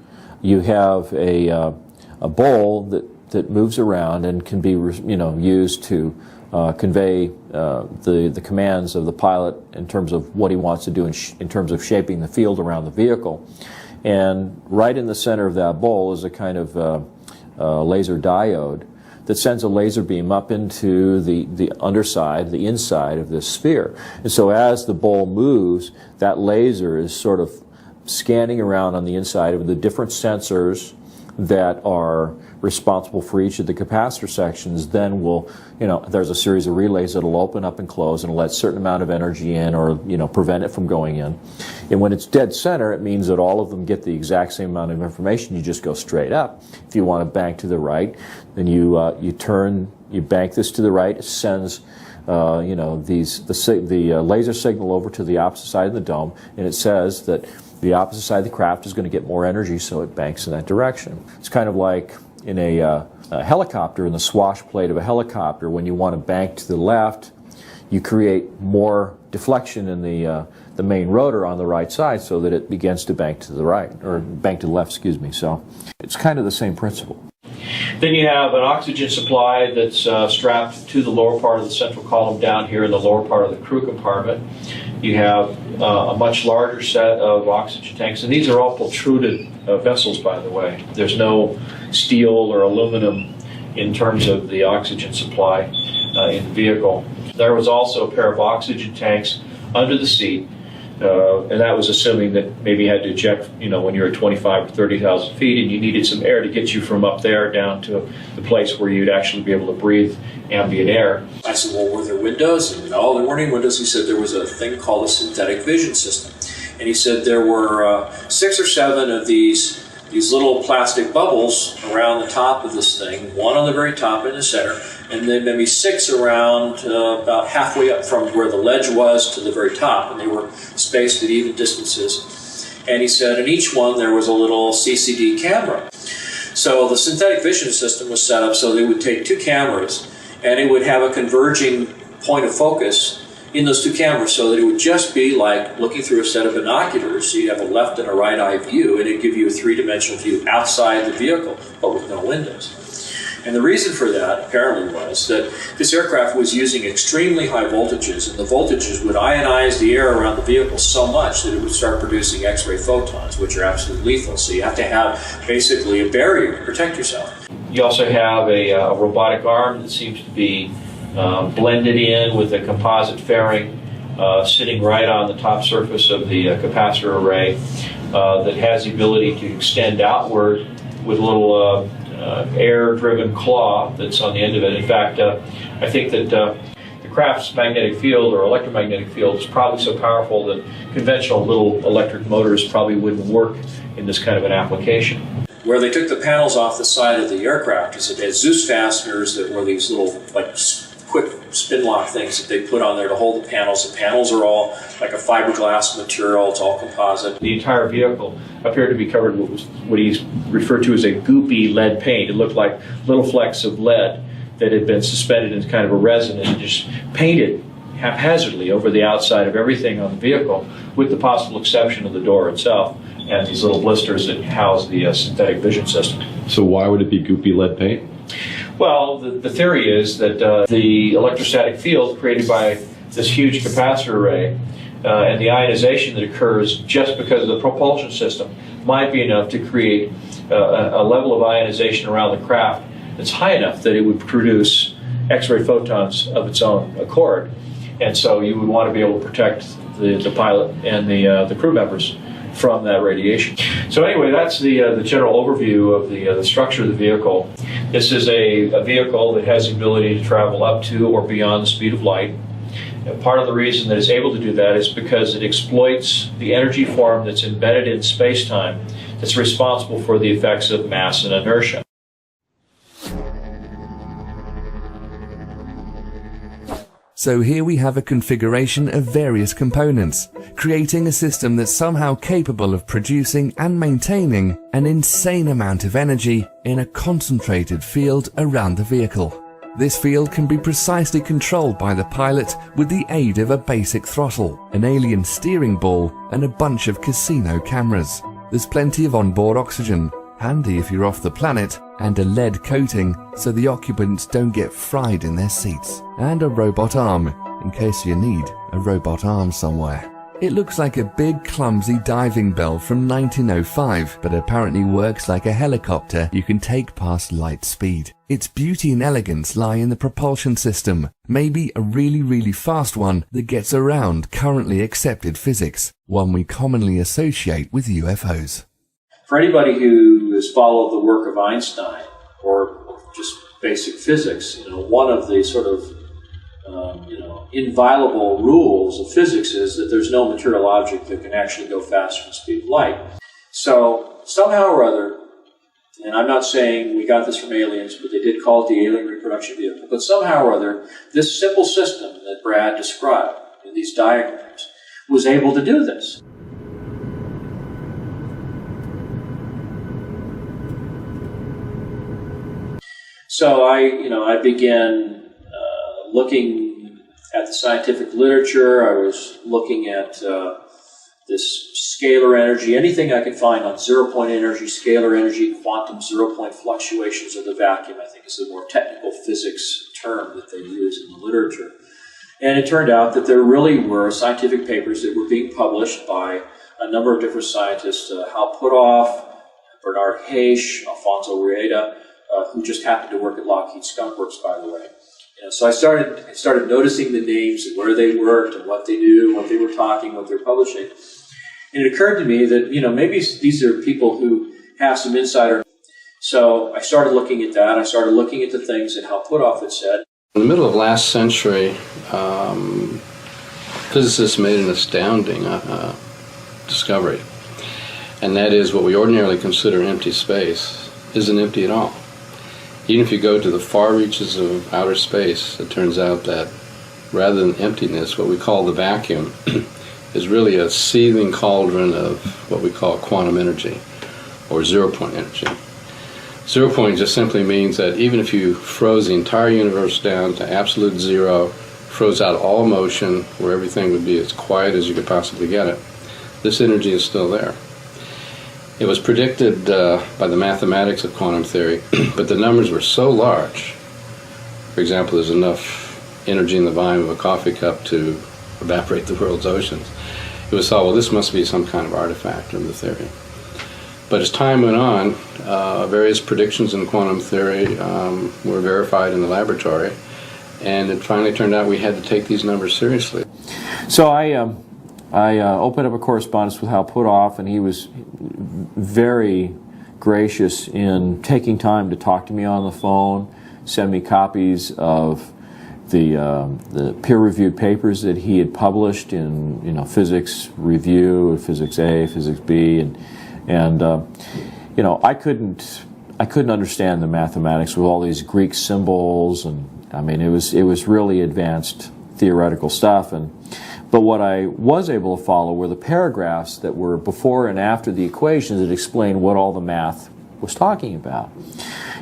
you have a bowl that moves around and can be used to convey the commands of the pilot in terms of what he wants to do in terms of shaping the field around the vehicle. And right in the center of that bowl is a kind of laser diode that sends a laser beam up into the underside, the inside of this sphere. And so as the bowl moves, that laser is sort of scanning around on the inside of the different sensors that are responsible for each of the capacitor sections. Then there's a series of relays that'll open up and close and let a certain amount of energy in, or prevent it from going in. And when it's dead center, it means that all of them get the exact same amount of information. You just go straight up. If you want to bank to the right, then you bank this to the right. It sends the laser signal over to the opposite side of the dome, and it says that the opposite side of the craft is going to get more energy, so it banks in that direction. It's kind of like in a helicopter, in the swash plate of a helicopter. When you want to bank to the left, you create more deflection in the main rotor on the right side so that it begins to bank to the right, or bank to the left, excuse me. So it's kind of the same principle. Then you have an oxygen supply that's strapped to the lower part of the central column down here in the lower part of the crew compartment. You have a much larger set of oxygen tanks, and these are all protruded vessels, by the way. There's no steel or aluminum in terms of the oxygen supply in the vehicle. There was also a pair of oxygen tanks under the seat, and that was assuming that maybe you had to eject, when you're at 25 or 30,000 feet, and you needed some air to get you from up there down to the place where you'd actually be able to breathe ambient air. I said, well, were there windows? And no, there weren't any windows. He said there was a thing called a synthetic vision system. And he said there were 6 or 7 of these little plastic bubbles around the top of this thing, one on the very top in the center, and then maybe 6 around about halfway up from where the ledge was to the very top, and they were spaced at even distances. And he said in each one there was a little CCD camera. So the synthetic vision system was set up so they would take 2 cameras, and it would have a converging point of focus in those 2 cameras, so that it would just be like looking through a set of binoculars. So you'd have a left and a right eye view, and it'd give you a 3-dimensional view outside the vehicle, but with no windows. And the reason for that, apparently, was that this aircraft was using extremely high voltages, and the voltages would ionize the air around the vehicle so much that it would start producing X-ray photons, which are absolutely lethal. So you have to have basically a barrier to protect yourself. You also have a robotic arm that seems to be blended in with a composite fairing sitting right on the top surface of the capacitor array that has the ability to extend outward with a little air-driven claw that's on the end of it. In fact, I think that the craft's magnetic field or electromagnetic field is probably so powerful that conventional little electric motors probably wouldn't work in this kind of an application. Where they took the panels off the side of the aircraft is it had Zeus fasteners that were these little like quick spin lock things that they put on there to hold the panels. The panels are all like a fiberglass material, it's all composite. The entire vehicle appeared to be covered with what he referred to as a goopy lead paint. It looked like little flecks of lead that had been suspended in kind of a resin and just painted haphazardly over the outside of everything on the vehicle, with the possible exception of the door itself and these little blisters that house the synthetic vision system. So why would it be goopy lead paint? Well, the theory is that the electrostatic field created by this huge capacitor array and the ionization that occurs just because of the propulsion system might be enough to create a level of ionization around the craft that's high enough that it would produce X-ray photons of its own accord. And so you would want to be able to protect the pilot and the crew members from that radiation. So anyway, that's the general overview of the structure of the vehicle. This is a vehicle that has the ability to travel up to or beyond the speed of light. And part of the reason that it's able to do that is because it exploits the energy form that's embedded in space-time that's responsible for the effects of mass and inertia. So here we have a configuration of various components, creating a system that's somehow capable of producing and maintaining an insane amount of energy in a concentrated field around the vehicle. This field can be precisely controlled by the pilot with the aid of a basic throttle, an alien steering ball, and a bunch of casino cameras. There's plenty of onboard oxygen, handy if you're off the planet, and a lead coating so the occupants don't get fried in their seats, and a robot arm in case you need a robot arm somewhere. It looks like a big clumsy diving bell from 1905, but apparently works like a helicopter you can take past light speed. Its beauty and elegance lie in the propulsion system, maybe a really fast one that gets around currently accepted physics, one we commonly associate with UFOs. For anybody who has followed the work of Einstein or just basic physics, one of the sort of inviolable rules of physics is that there's no material object that can actually go faster than the speed of light. So somehow or other, and I'm not saying we got this from aliens, but they did call it the alien reproduction vehicle, but somehow or other, this simple system that Brad described in these diagrams was able to do this. So I began looking at the scientific literature. I was looking at this scalar energy, anything I could find on zero-point energy, scalar energy, quantum zero-point fluctuations of the vacuum, I think is the more technical physics term that they use in the literature. And it turned out that there really were scientific papers that were being published by a number of different scientists, Hal Puthoff, Bernard Hayes, Alfonso Rueda, who just happened to work at Lockheed Skunk Works, by the way. So I started noticing the names and where they worked and what they do, what they were talking, what they were publishing. And it occurred to me that, maybe these are people who have some insider. So I started looking at that. I started looking at the things that Hal Puthoff had said. In the middle of last century, physicists made an astounding discovery. And that is what we ordinarily consider empty space isn't empty at all. Even if you go to the far reaches of outer space, it turns out that rather than emptiness, what we call the vacuum is really a seething cauldron of what we call quantum energy, or zero-point energy. Zero-point just simply means that even if you froze the entire universe down to absolute zero, froze out all motion, where everything would be as quiet as you could possibly get it, this energy is still there. It was predicted by the mathematics of quantum theory, but the numbers were so large. For example, there's enough energy in the volume of a coffee cup to evaporate the world's oceans. It was thought, well, this must be some kind of artifact of the theory. But as time went on, various predictions in quantum theory were verified in the laboratory, And it finally turned out we had to take these numbers seriously. So I opened up a correspondence with Hal Puthoff, and he was very gracious in taking time to talk to me on the phone, send me copies of the peer-reviewed papers that he had published in Physics Review, Physics A, Physics B, and I couldn't understand the mathematics with all these Greek symbols, and I mean it was really advanced theoretical stuff, but what I was able to follow were the paragraphs that were before and after the equations that explained what all the math was talking about.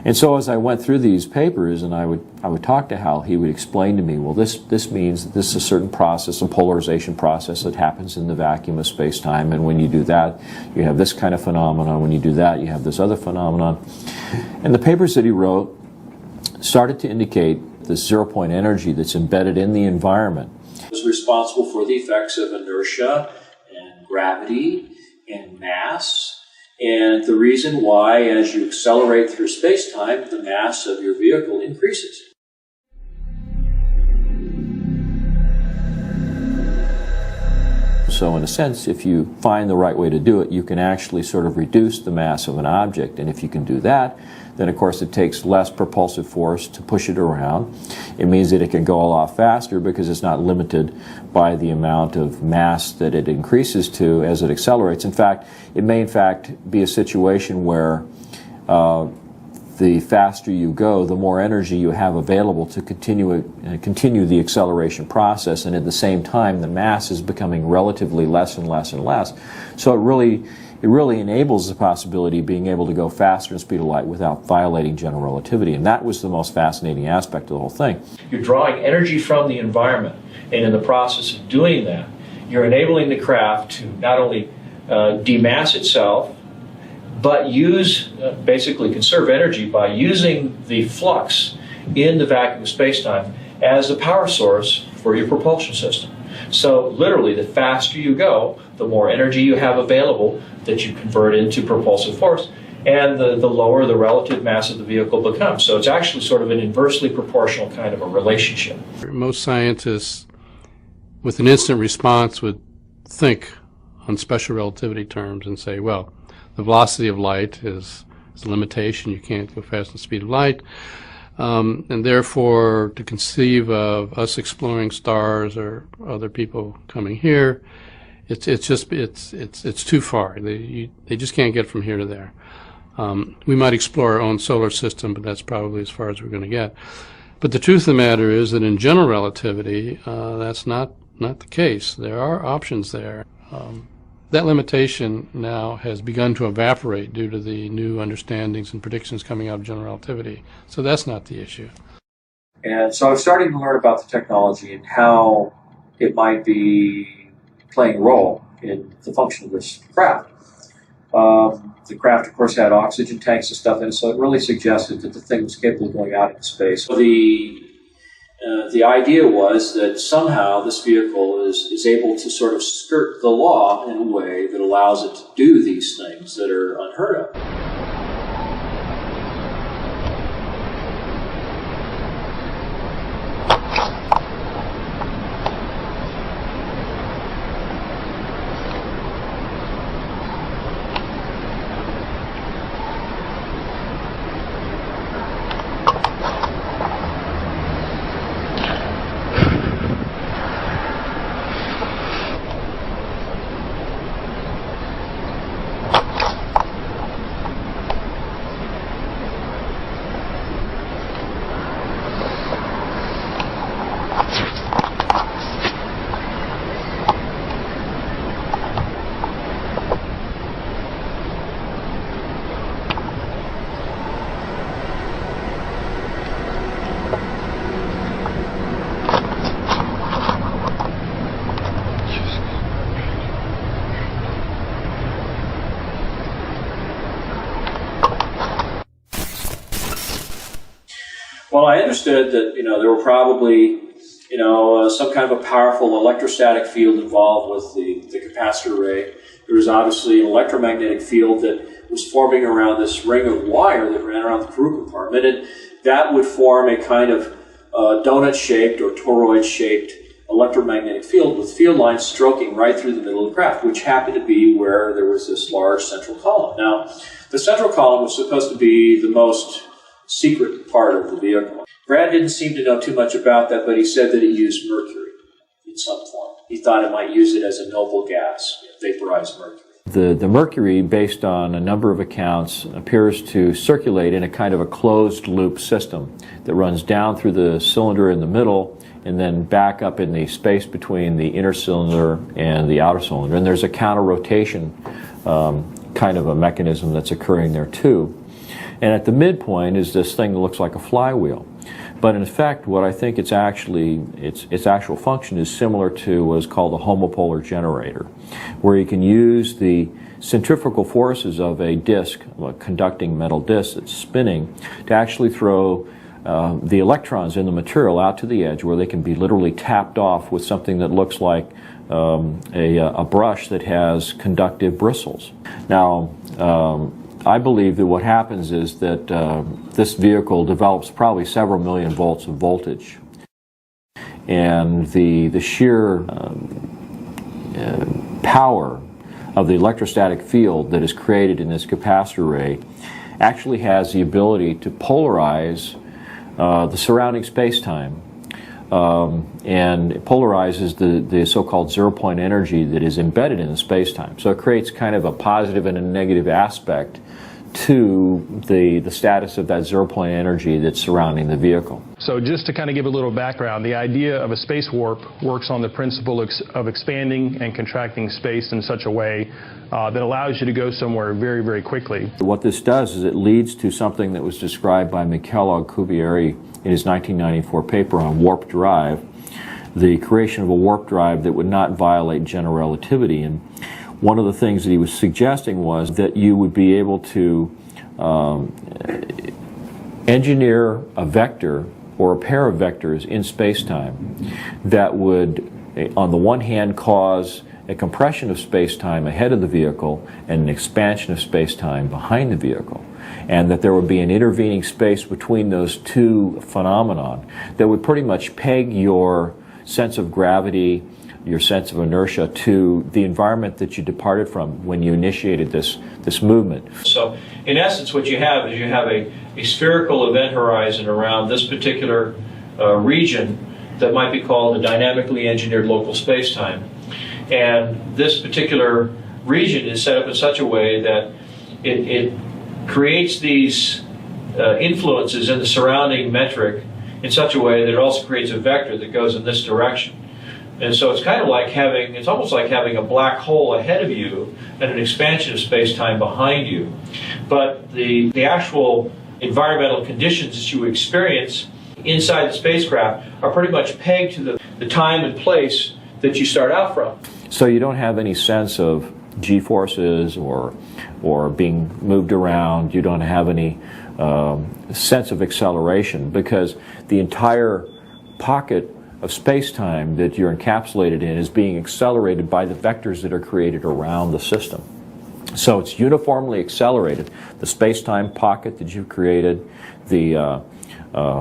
And so as I went through these papers and I would talk to Hal, he would explain to me, well, this means that this is a certain process, a polarization process that happens in the vacuum of space-time, and when you do that, you have this kind of phenomenon. When you do that, you have this other phenomenon. And the papers that he wrote started to indicate this zero-point energy that's embedded in the environment. Was responsible for the effects of inertia and gravity and mass, and the reason why, as you accelerate through space-time, the mass of your vehicle increases. So in a sense, if you find the right way to do it, you can actually sort of reduce the mass of an object. And if you can do that, then of course it takes less propulsive force to push it around. It means that it can go a lot faster because it's not limited by the amount of mass that it increases to as it accelerates. In fact, it may in fact be a situation where the faster you go, the more energy you have available to continue the acceleration process, and at the same time the mass is becoming relatively less and less and less. So it really enables the possibility of being able to go faster than the speed of light without violating general relativity, and that was the most fascinating aspect of the whole thing. You're drawing energy from the environment, and in the process of doing that, you're enabling the craft to not only demass itself, but basically conserve energy by using the flux in the vacuum of space-time as a power source for your propulsion system. So literally, the faster you go, the more energy you have available that you convert into propulsive force, and the lower the relative mass of the vehicle becomes. So it's actually sort of an inversely proportional kind of a relationship. Most scientists, with an instant response, would think on special relativity terms and say, well, the velocity of light is a limitation. You can't go faster than the speed of light. And therefore, to conceive of us exploring stars or other people coming here, it's too far. They just can't get from here to there. We might explore our own solar system, but that's probably as far as we're going to get. But the truth of the matter is that in general relativity, that's not the case. There are options there. That limitation now has begun to evaporate due to the new understandings and predictions coming out of general relativity. So that's not the issue. And so I was starting to learn about the technology and how it might be playing a role in the function of this craft. The craft, of course, had oxygen tanks and stuff in it, so it really suggested that the thing was capable of going out into space. So the idea was that somehow this vehicle is able to sort of skirt the law in a way that allows it to do these things that are unheard of. Well, I understood that, there were probably, some kind of a powerful electrostatic field involved with the capacitor array. There was obviously an electromagnetic field that was forming around this ring of wire that ran around the crew compartment, and that would form a kind of donut-shaped or toroid-shaped electromagnetic field with field lines stroking right through the middle of the craft, which happened to be where there was this large central column. Now, the central column was supposed to be the most secret part of the vehicle. Brad didn't seem to know too much about that, but he said that it used mercury in some form. He thought it might use it as a noble gas, vaporized mercury. The mercury, based on a number of accounts, appears to circulate in a kind of a closed loop system that runs down through the cylinder in the middle and then back up in the space between the inner cylinder and the outer cylinder. And there's a counter-rotation kind of a mechanism that's occurring there too. And at the midpoint is this thing that looks like a flywheel. But in effect, what I think its actual function is similar to what is called a homopolar generator, where you can use the centrifugal forces of a disc, a conducting metal disc that's spinning, to actually throw the electrons in the material out to the edge, where they can be literally tapped off with something that looks like a brush that has conductive bristles. Now, I believe that what happens is that this vehicle develops probably several million volts of voltage, and the sheer power of the electrostatic field that is created in this capacitor array actually has the ability to polarize the surrounding space-time, and it polarizes the so-called zero-point energy that is embedded in the space-time. So it creates kind of a positive and a negative aspect to the status of that zero-point energy that's surrounding the vehicle. So just to kind of give a little background, the idea of a space warp works on the principle of expanding and contracting space in such a way that allows you to go somewhere very, very quickly. What this does is it leads to something that was described by Alcubierre in his 1994 paper on warp drive, the creation of a warp drive that would not violate general relativity. And one of the things that he was suggesting was that you would be able to engineer a vector or a pair of vectors in space-time that would, on the one hand, cause a compression of space-time ahead of the vehicle and an expansion of space-time behind the vehicle, and that there would be an intervening space between those two phenomena that would pretty much peg your sense of gravity, your sense of inertia, to the environment that you departed from when you initiated this movement. So in essence what you have is you have a spherical event horizon around this particular region that might be called a dynamically engineered local space-time. And this particular region is set up in such a way that it creates these influences in the surrounding metric in such a way that it also creates a vector that goes in this direction. And so it's kind of like it's almost like having a black hole ahead of you and an expansion of space-time behind you. But the actual environmental conditions that you experience inside the spacecraft are pretty much pegged to the time and place that you start out from. So you don't have any sense of g-forces or being moved around. You don't have any sense of acceleration, because the entire pocket of space-time that you're encapsulated in is being accelerated by the vectors that are created around the system. So it's uniformly accelerated. The space-time pocket that you've created, the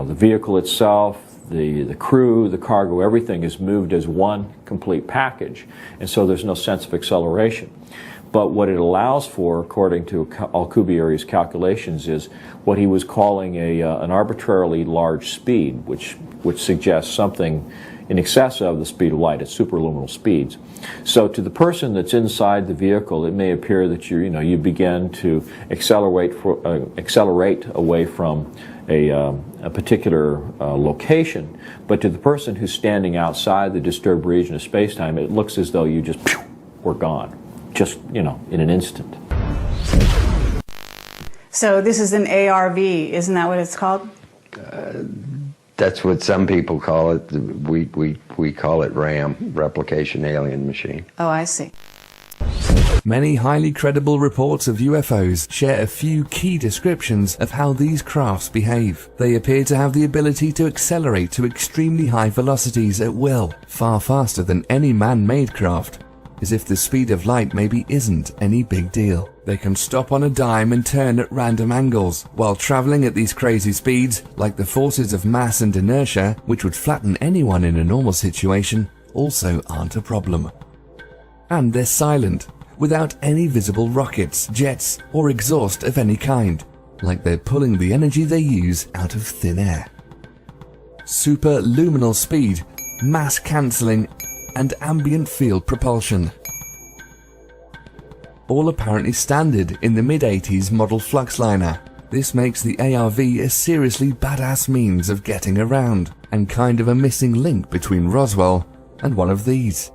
vehicle itself, the crew, the cargo, everything is moved as one complete package, and so there's no sense of acceleration. But what it allows for, according to Alcubierre's calculations, is what he was calling an arbitrarily large speed, which suggests something in excess of the speed of light at superluminal speeds. So to the person that's inside the vehicle, it may appear that you begin to accelerate away from a particular location, but to the person who's standing outside the disturbed region of space-time, it looks as though you just were gone, just in an instant. So this is an ARV, isn't that what it's called? That's what some people call it. We call it RAM, Replication Alien Machine. Oh, I see. Many highly credible reports of UFOs share a few key descriptions of how these crafts behave. They appear to have the ability to accelerate to extremely high velocities at will, far faster than any man-made craft. as if the speed of light maybe isn't any big deal. They can stop on a dime and turn at random angles, while traveling at these crazy speeds, like the forces of mass and inertia, which would flatten anyone in a normal situation, also aren't a problem. And they're silent, without any visible rockets, jets, or exhaust of any kind, like they're pulling the energy they use out of thin air. Superluminal speed, mass cancelling, and ambient field propulsion. All apparently standard in the mid-80s model Fluxliner. This makes the ARV a seriously badass means of getting around, and kind of a missing link between Roswell and one of these.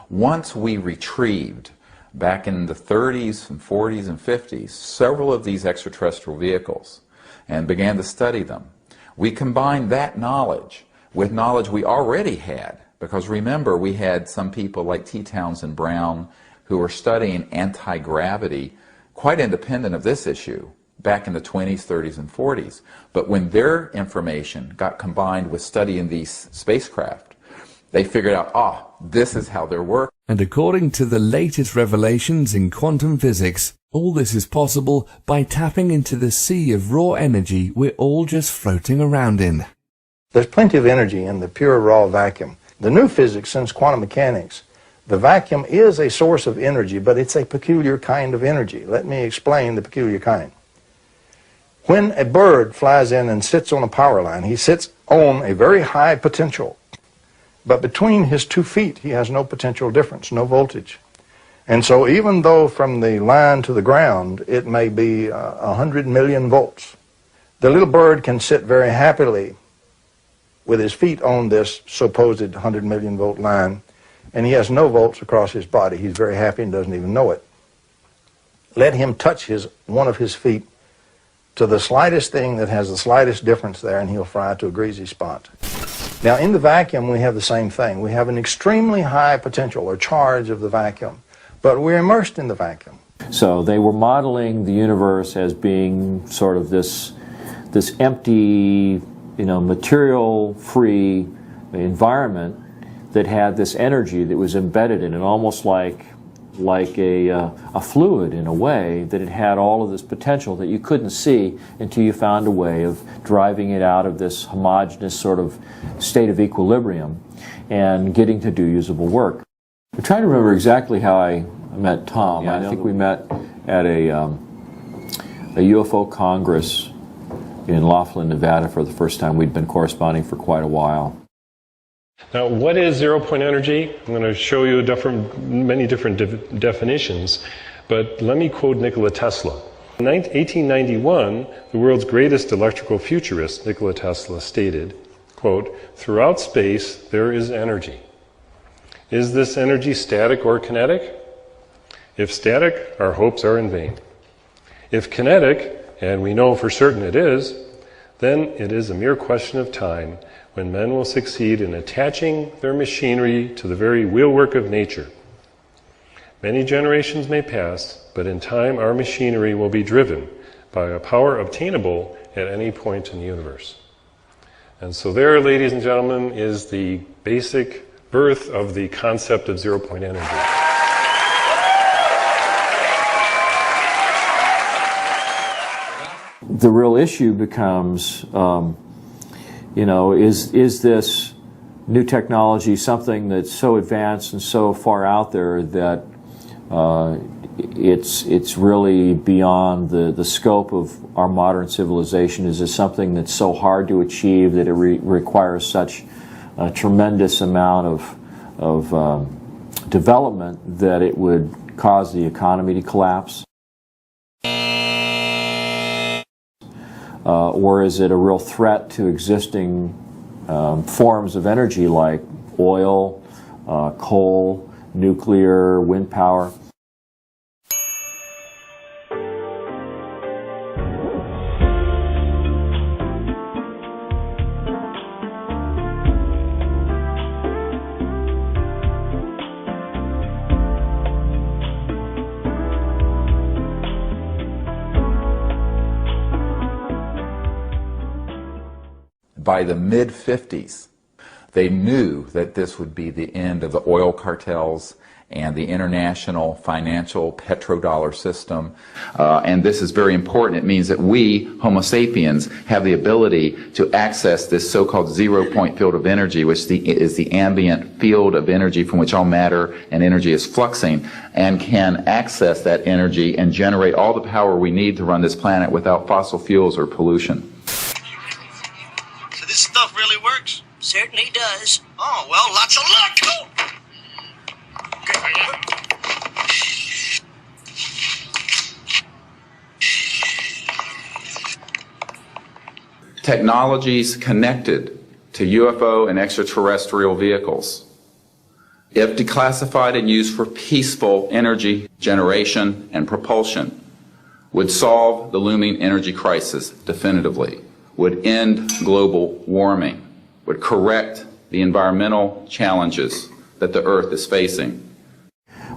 Once we retrieved, back in the 30s and 40s and 50s, several of these extraterrestrial vehicles and began to study them, we combined that knowledge with knowledge we already had. Because remember, we had some people like T. Townsend Brown who were studying anti-gravity quite independent of this issue back in the 20s, 30s, and 40s. But when their information got combined with studying these spacecraft, they figured out, this is how they're working. And according to the latest revelations in quantum physics, all this is possible by tapping into the sea of raw energy we're all just floating around in. There's plenty of energy in the pure raw vacuum. The new physics since quantum mechanics, the vacuum is a source of energy, but it's a peculiar kind of energy. Let me explain the peculiar kind. When a bird flies in and sits on a power line, he sits on a very high potential. But between his 2 feet, he has no potential difference, no voltage. And so even though from the line to the ground, it may be 100 million volts, the little bird can sit very happily with his feet on this supposed 100 million volt line, and he has no volts across his body. He's very happy and doesn't even know it. Let him touch one of his feet to the slightest thing that has the slightest difference there, and he'll fry to a greasy spot. Now, in the vacuum, we have the same thing. We have an extremely high potential or charge of the vacuum, but we're immersed in the vacuum. So they were modeling the universe as being sort of this empty, material-free environment that had this energy that was embedded in it, almost like a fluid in a way, that it had all of this potential that you couldn't see until you found a way of driving it out of this homogeneous sort of state of equilibrium and getting to do usable work. I'm trying to remember exactly how I met Tom. Yeah, I think we met at a UFO Congress in Laughlin, Nevada for the first time. We'd been corresponding for quite a while. Now, what is zero-point energy? I'm going to show you many different definitions, but let me quote Nikola Tesla. In 1891, the world's greatest electrical futurist, Nikola Tesla, stated, quote, "Throughout space there is energy. Is this energy static or kinetic? If static, our hopes are in vain. If kinetic, and we know for certain it is, then it is a mere question of time when men will succeed in attaching their machinery to the very wheelwork of nature. Many generations may pass, but in time our machinery will be driven by a power obtainable at any point in the universe." And so there, ladies and gentlemen, is the basic birth of the concept of zero-point energy. The real issue becomes, is this new technology something that's so advanced and so far out there that it's really beyond the scope of our modern civilization? Is it something that's so hard to achieve that it requires such a tremendous amount of development that it would cause the economy to collapse? Or is it a real threat to existing forms of energy like oil, coal, nuclear, wind power? By the mid-50s, They knew that this would be the end of the oil cartels and the international financial petrodollar system. And this is very important. It means that we, Homo sapiens, have the ability to access this so-called zero-point field of energy, which is the ambient field of energy from which all matter and energy is fluxing, and can access that energy and generate all the power we need to run this planet without fossil fuels or pollution. So this stuff really works? Certainly does. Oh, well, lots of luck! Oh. Technologies connected to UFO and extraterrestrial vehicles, if declassified and used for peaceful energy generation and propulsion, would solve the looming energy crisis definitively, would end global warming, would correct the environmental challenges that the Earth is facing.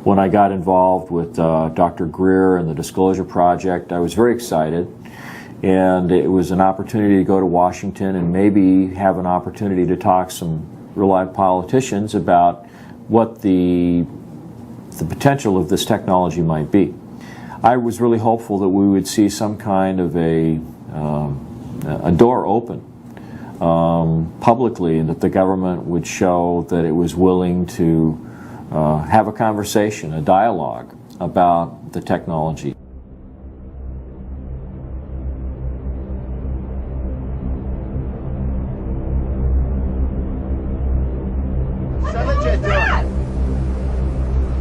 When I got involved with Dr. Greer and the Disclosure Project, I was very excited, and it was an opportunity to go to Washington and maybe have an opportunity to talk some real-life politicians about what the potential of this technology might be. I was really hopeful that we would see some kind of a door open publicly, and that the government would show that it was willing to have a conversation, a dialogue about the technology.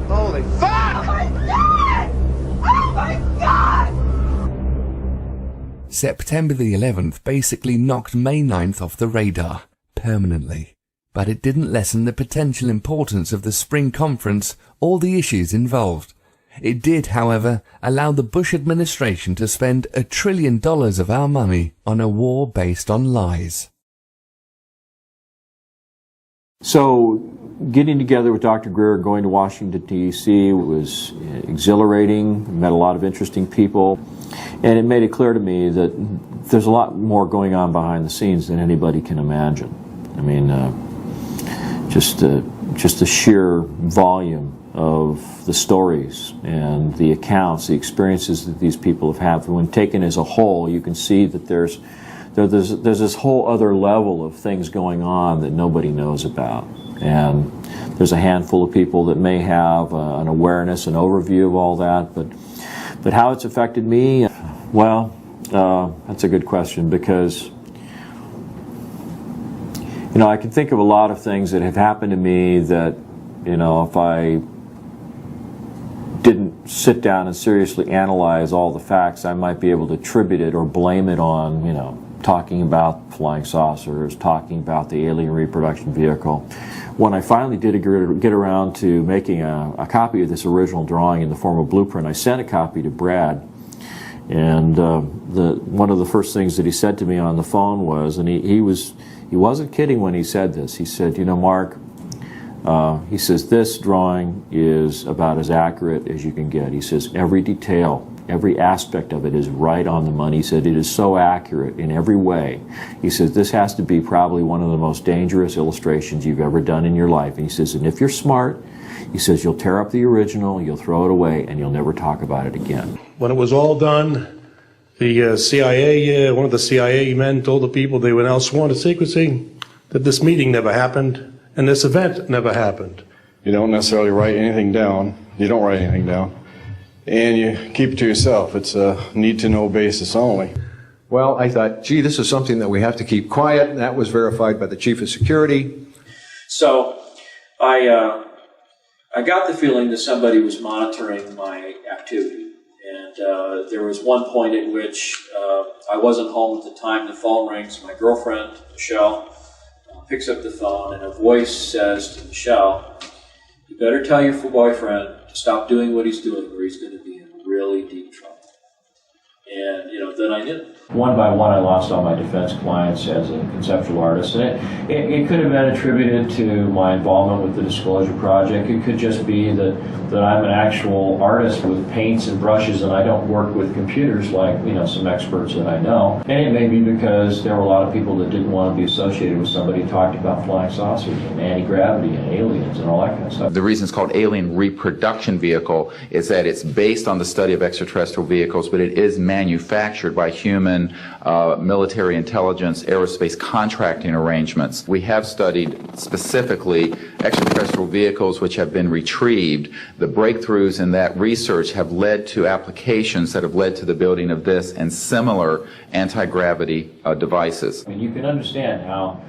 Holy fuck! Oh my God! Oh my God! September the 11th basically knocked May 9th off the radar, permanently. But it didn't lessen the potential importance of the spring conference or the issues involved. It did, however, allow the Bush administration to spend $1 trillion of our money on a war based on lies. So, getting together with Dr. Greer, going to Washington, D.C. was exhilarating, met a lot of interesting people, and it made it clear to me that there's a lot more going on behind the scenes than anybody can imagine. I mean, just the sheer volume of the stories and the accounts, the experiences that these people have had. When taken as a whole, you can see that there's this whole other level of things going on that nobody knows about. And there's a handful of people that may have an awareness, an overview of all that, but how it's affected me, well, that's a good question, because I can think of a lot of things that have happened to me that, if I didn't sit down and seriously analyze all the facts, I might be able to attribute it or blame it on, talking about flying saucers, talking about the alien reproduction vehicle. When I finally did get around to making a copy of this original drawing in the form of blueprint, I sent a copy to Brad. And one of the first things that he said to me on the phone was, and he wasn't kidding when he said this, he said, Mark, he says, this drawing is about as accurate as you can get. He says, every detail, every aspect of it is right on the money. He said, it is so accurate in every way. He says, this has to be probably one of the most dangerous illustrations you've ever done in your life. And he says, and if you're smart, he says, you'll tear up the original, you'll throw it away, and you'll never talk about it again. When it was all done, the CIA, one of the CIA men told the people they were now sworn to secrecy that this meeting never happened and this event never happened. You don't necessarily write anything down. You don't write anything down. And you keep it to yourself. It's a need-to-know basis only. Well, I thought, gee, this is something that we have to keep quiet. That was verified by the chief of security. So I got the feeling that somebody was monitoring my activity. And there was one point at which I wasn't home at the time. The phone rings. My girlfriend, Michelle, picks up the phone, and a voice says to Michelle, you better tell your boyfriend to stop doing what he's doing, or he's going to be in really deep trouble. And, then I did. One by one, I lost all my defense clients as a conceptual artist. And it could have been attributed to my involvement with the Disclosure Project. It could just be that I'm an actual artist with paints and brushes, and I don't work with computers like, some experts that I know. And it may be because there were a lot of people that didn't want to be associated with somebody who talked about flying saucers and anti-gravity and aliens and all that kind of stuff. The reason it's called Alien Reproduction Vehicle is that it's based on the study of extraterrestrial vehicles, but it is manufactured by human military intelligence, aerospace contracting arrangements. We have studied specifically extraterrestrial vehicles which have been retrieved. The breakthroughs in that research have led to applications that have led to the building of this and similar anti-gravity devices. I mean, you can understand how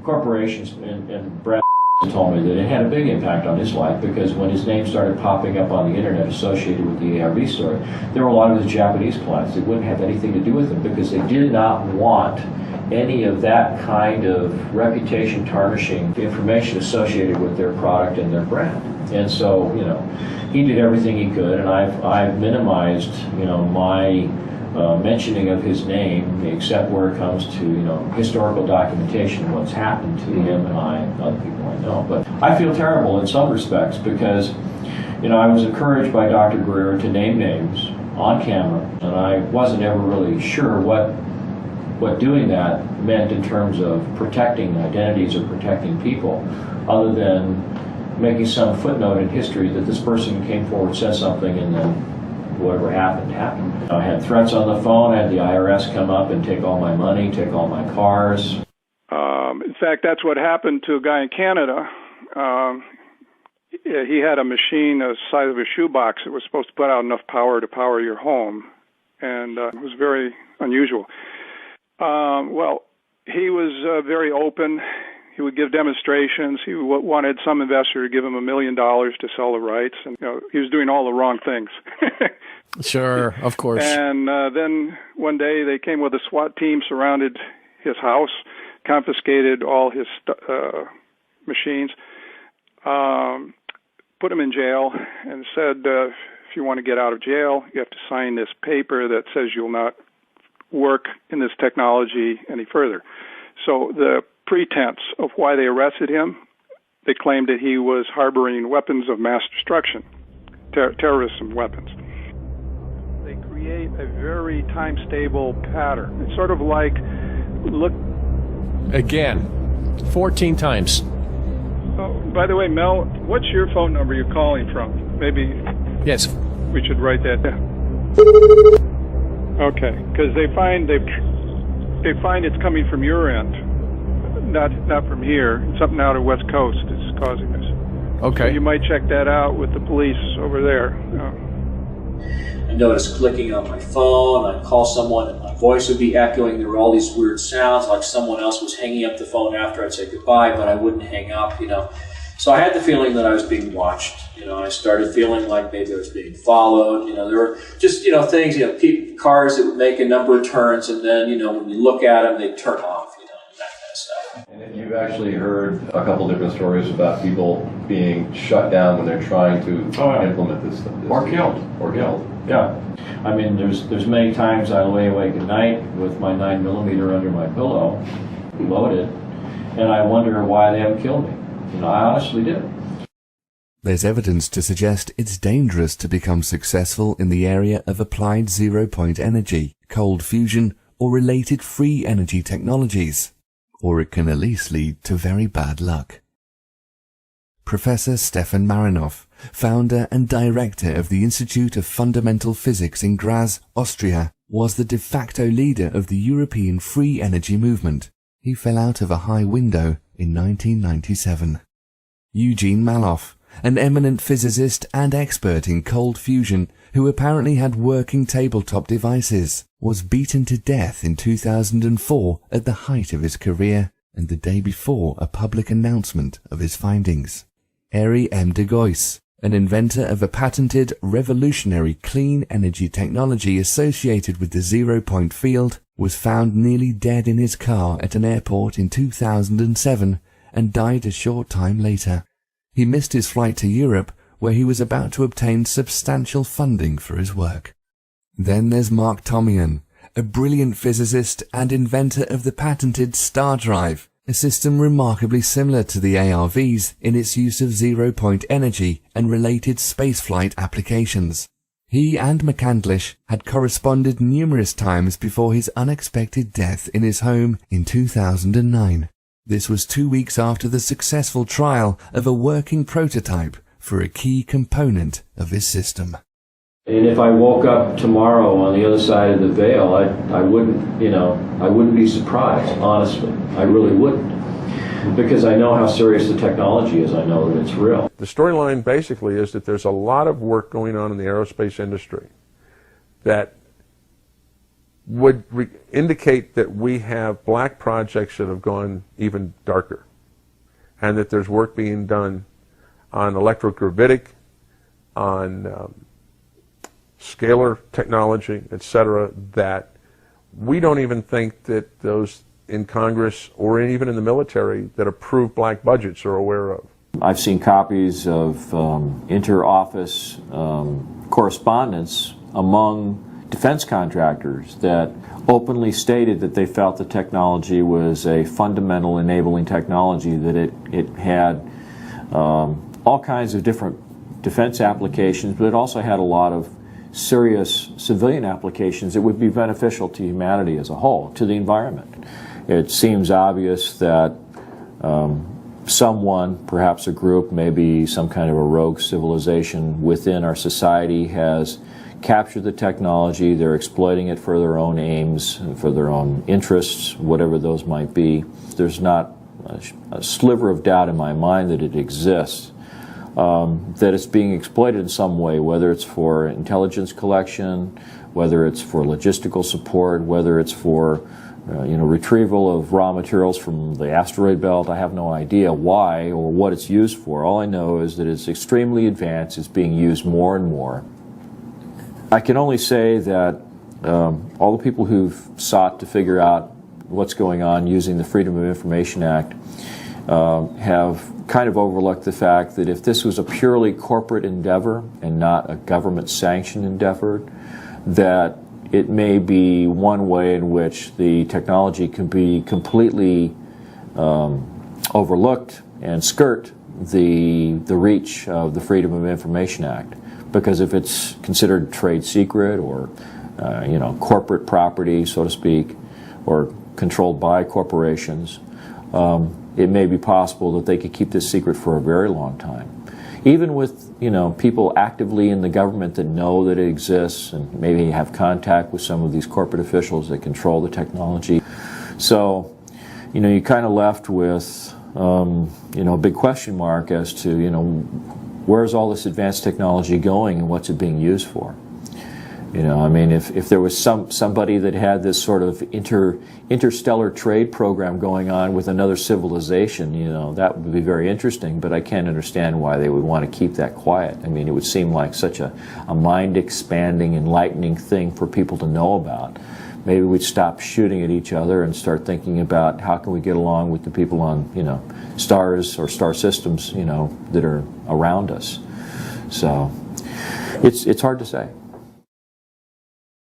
corporations, and Brad told me that it had a big impact on his life, because when his name started popping up on the internet associated with the ARV story, there were a lot of his Japanese clients that wouldn't have anything to do with him because they did not want any of that kind of reputation tarnishing information associated with their product and their brand. And so, he did everything he could, and I've minimized, my mentioning of his name, except where it comes to, historical documentation of what's happened to him and I and other people I know. But I feel terrible in some respects because, I was encouraged by Dr. Greer to name names on camera, and I wasn't ever really sure what doing that meant in terms of protecting identities or protecting people, other than making some footnote in history that this person came forward, said something, and then whatever happened. I had threats on the phone. I had the IRS come up and take all my money, take all my cars. In fact, that's what happened to a guy in Canada. He had a machine the size of a shoebox that was supposed to put out enough power to power your home, and it was very unusual. Well, he was very open. He would give demonstrations. He wanted some investor to give him $1 million to sell the rights, and he was doing all the wrong things. Sure, of course. And then one day they came with a SWAT team, surrounded his house, confiscated all his machines, put him in jail, and said, if you want to get out of jail, you have to sign this paper that says you'll not work in this technology any further. So the pretense of why they arrested him, they claimed that he was harboring weapons of mass destruction, terrorism weapons. They create a very time-stable pattern. It's sort of like, look... Again, 14 times. Oh, by the way, Mel, what's your phone number you're calling from? Maybe... Yes. We should write that down. Okay, because they find it's coming from your end, not from here. Something out of West Coast is causing this. Okay. So you might check that out with the police over there. I noticed clicking on my phone. I'd call someone and my voice would be echoing. There were all these weird sounds, like someone else was hanging up the phone after I'd say goodbye, but I wouldn't hang up, So I had the feeling that I was being watched. I started feeling like maybe I was being followed. There were just, things, cars that would make a number of turns, and then, when you look at them, they'd turn off, that kind of stuff. And you've actually heard a couple different stories about people being shut down when they're trying to implement this stuff. Or killed. Yeah. I mean, there's many times I lay awake at night with my 9mm under my pillow, loaded, and I wonder why they haven't killed me. I honestly do. There's evidence to suggest it's dangerous to become successful in the area of applied zero-point energy, cold fusion, or related free energy technologies. Or it can at least lead to very bad luck. Professor Stefan Marinoff, founder and director of the Institute of Fundamental Physics in Graz, Austria, was the de facto leader of the European free energy movement. He fell out of a high window in 1997. Eugene Maloff, an eminent physicist and expert in cold fusion who apparently had working tabletop devices, was beaten to death in 2004 at the height of his career and the day before a public announcement of his findings. Arie M. de Gois, an inventor of a patented revolutionary clean energy technology associated with the zero-point field, was found nearly dead in his car at an airport in 2007 and died a short time later. He missed his flight to Europe, where he was about to obtain substantial funding for his work. Then there's Mark Tomian, a brilliant physicist and inventor of the patented star drive, a system remarkably similar to the ARVs in its use of zero-point energy and related spaceflight applications. He and McCandlish had corresponded numerous times before his unexpected death in his home in 2009. This was 2 weeks after the successful trial of a working prototype for a key component of his system. And if I woke up tomorrow on the other side of the veil, I wouldn't be surprised, honestly. I really wouldn't. Because I know how serious the technology is. I know that it's real. The storyline basically is that there's a lot of work going on in the aerospace industry that would indicate that we have black projects that have gone even darker, and that there's work being done on electrogravitic, on scalar technology, etc., that we don't even think that those in Congress or even in the military that approve black budgets are aware of. I've seen copies of inter-office correspondence among defense contractors that openly stated that they felt the technology was a fundamental enabling technology, that it had all kinds of different defense applications, but it also had a lot of serious civilian applications that would be beneficial to humanity as a whole, to the environment. It seems obvious that someone, perhaps a group, maybe some kind of a rogue civilization within our society has captured the technology. They're exploiting it for their own aims, for their own interests, whatever those might be. There's not a sliver of doubt in my mind that it exists, that it's being exploited in some way, whether it's for intelligence collection, whether it's for logistical support, whether it's for retrieval of raw materials from the asteroid belt. I have no idea why or what it's used for. All I know is that it's extremely advanced. It's being used more and more. I can only say that all the people who've sought to figure out what's going on using the Freedom of Information Act have kind of overlooked the fact that if this was a purely corporate endeavor and not a government-sanctioned endeavor, that it may be one way in which the technology can be completely overlooked and skirt the reach of the Freedom of Information Act. Because if it's considered trade secret or corporate property, so to speak, or controlled by corporations, it may be possible that they could keep this secret for a very long time. Even with people actively in the government that know that it exists and maybe have contact with some of these corporate officials that control the technology. So, you're kind of left with a big question mark as to where's all this advanced technology going and what's it being used for? If there was somebody that had this sort of interstellar trade program going on with another civilization, that would be very interesting, but I can't understand why they would want to keep that quiet. It would seem like such a mind-expanding, enlightening thing for people to know about. Maybe we'd stop shooting at each other and start thinking about how can we get along with the people on, stars or star systems, that are around us. So it's hard to say.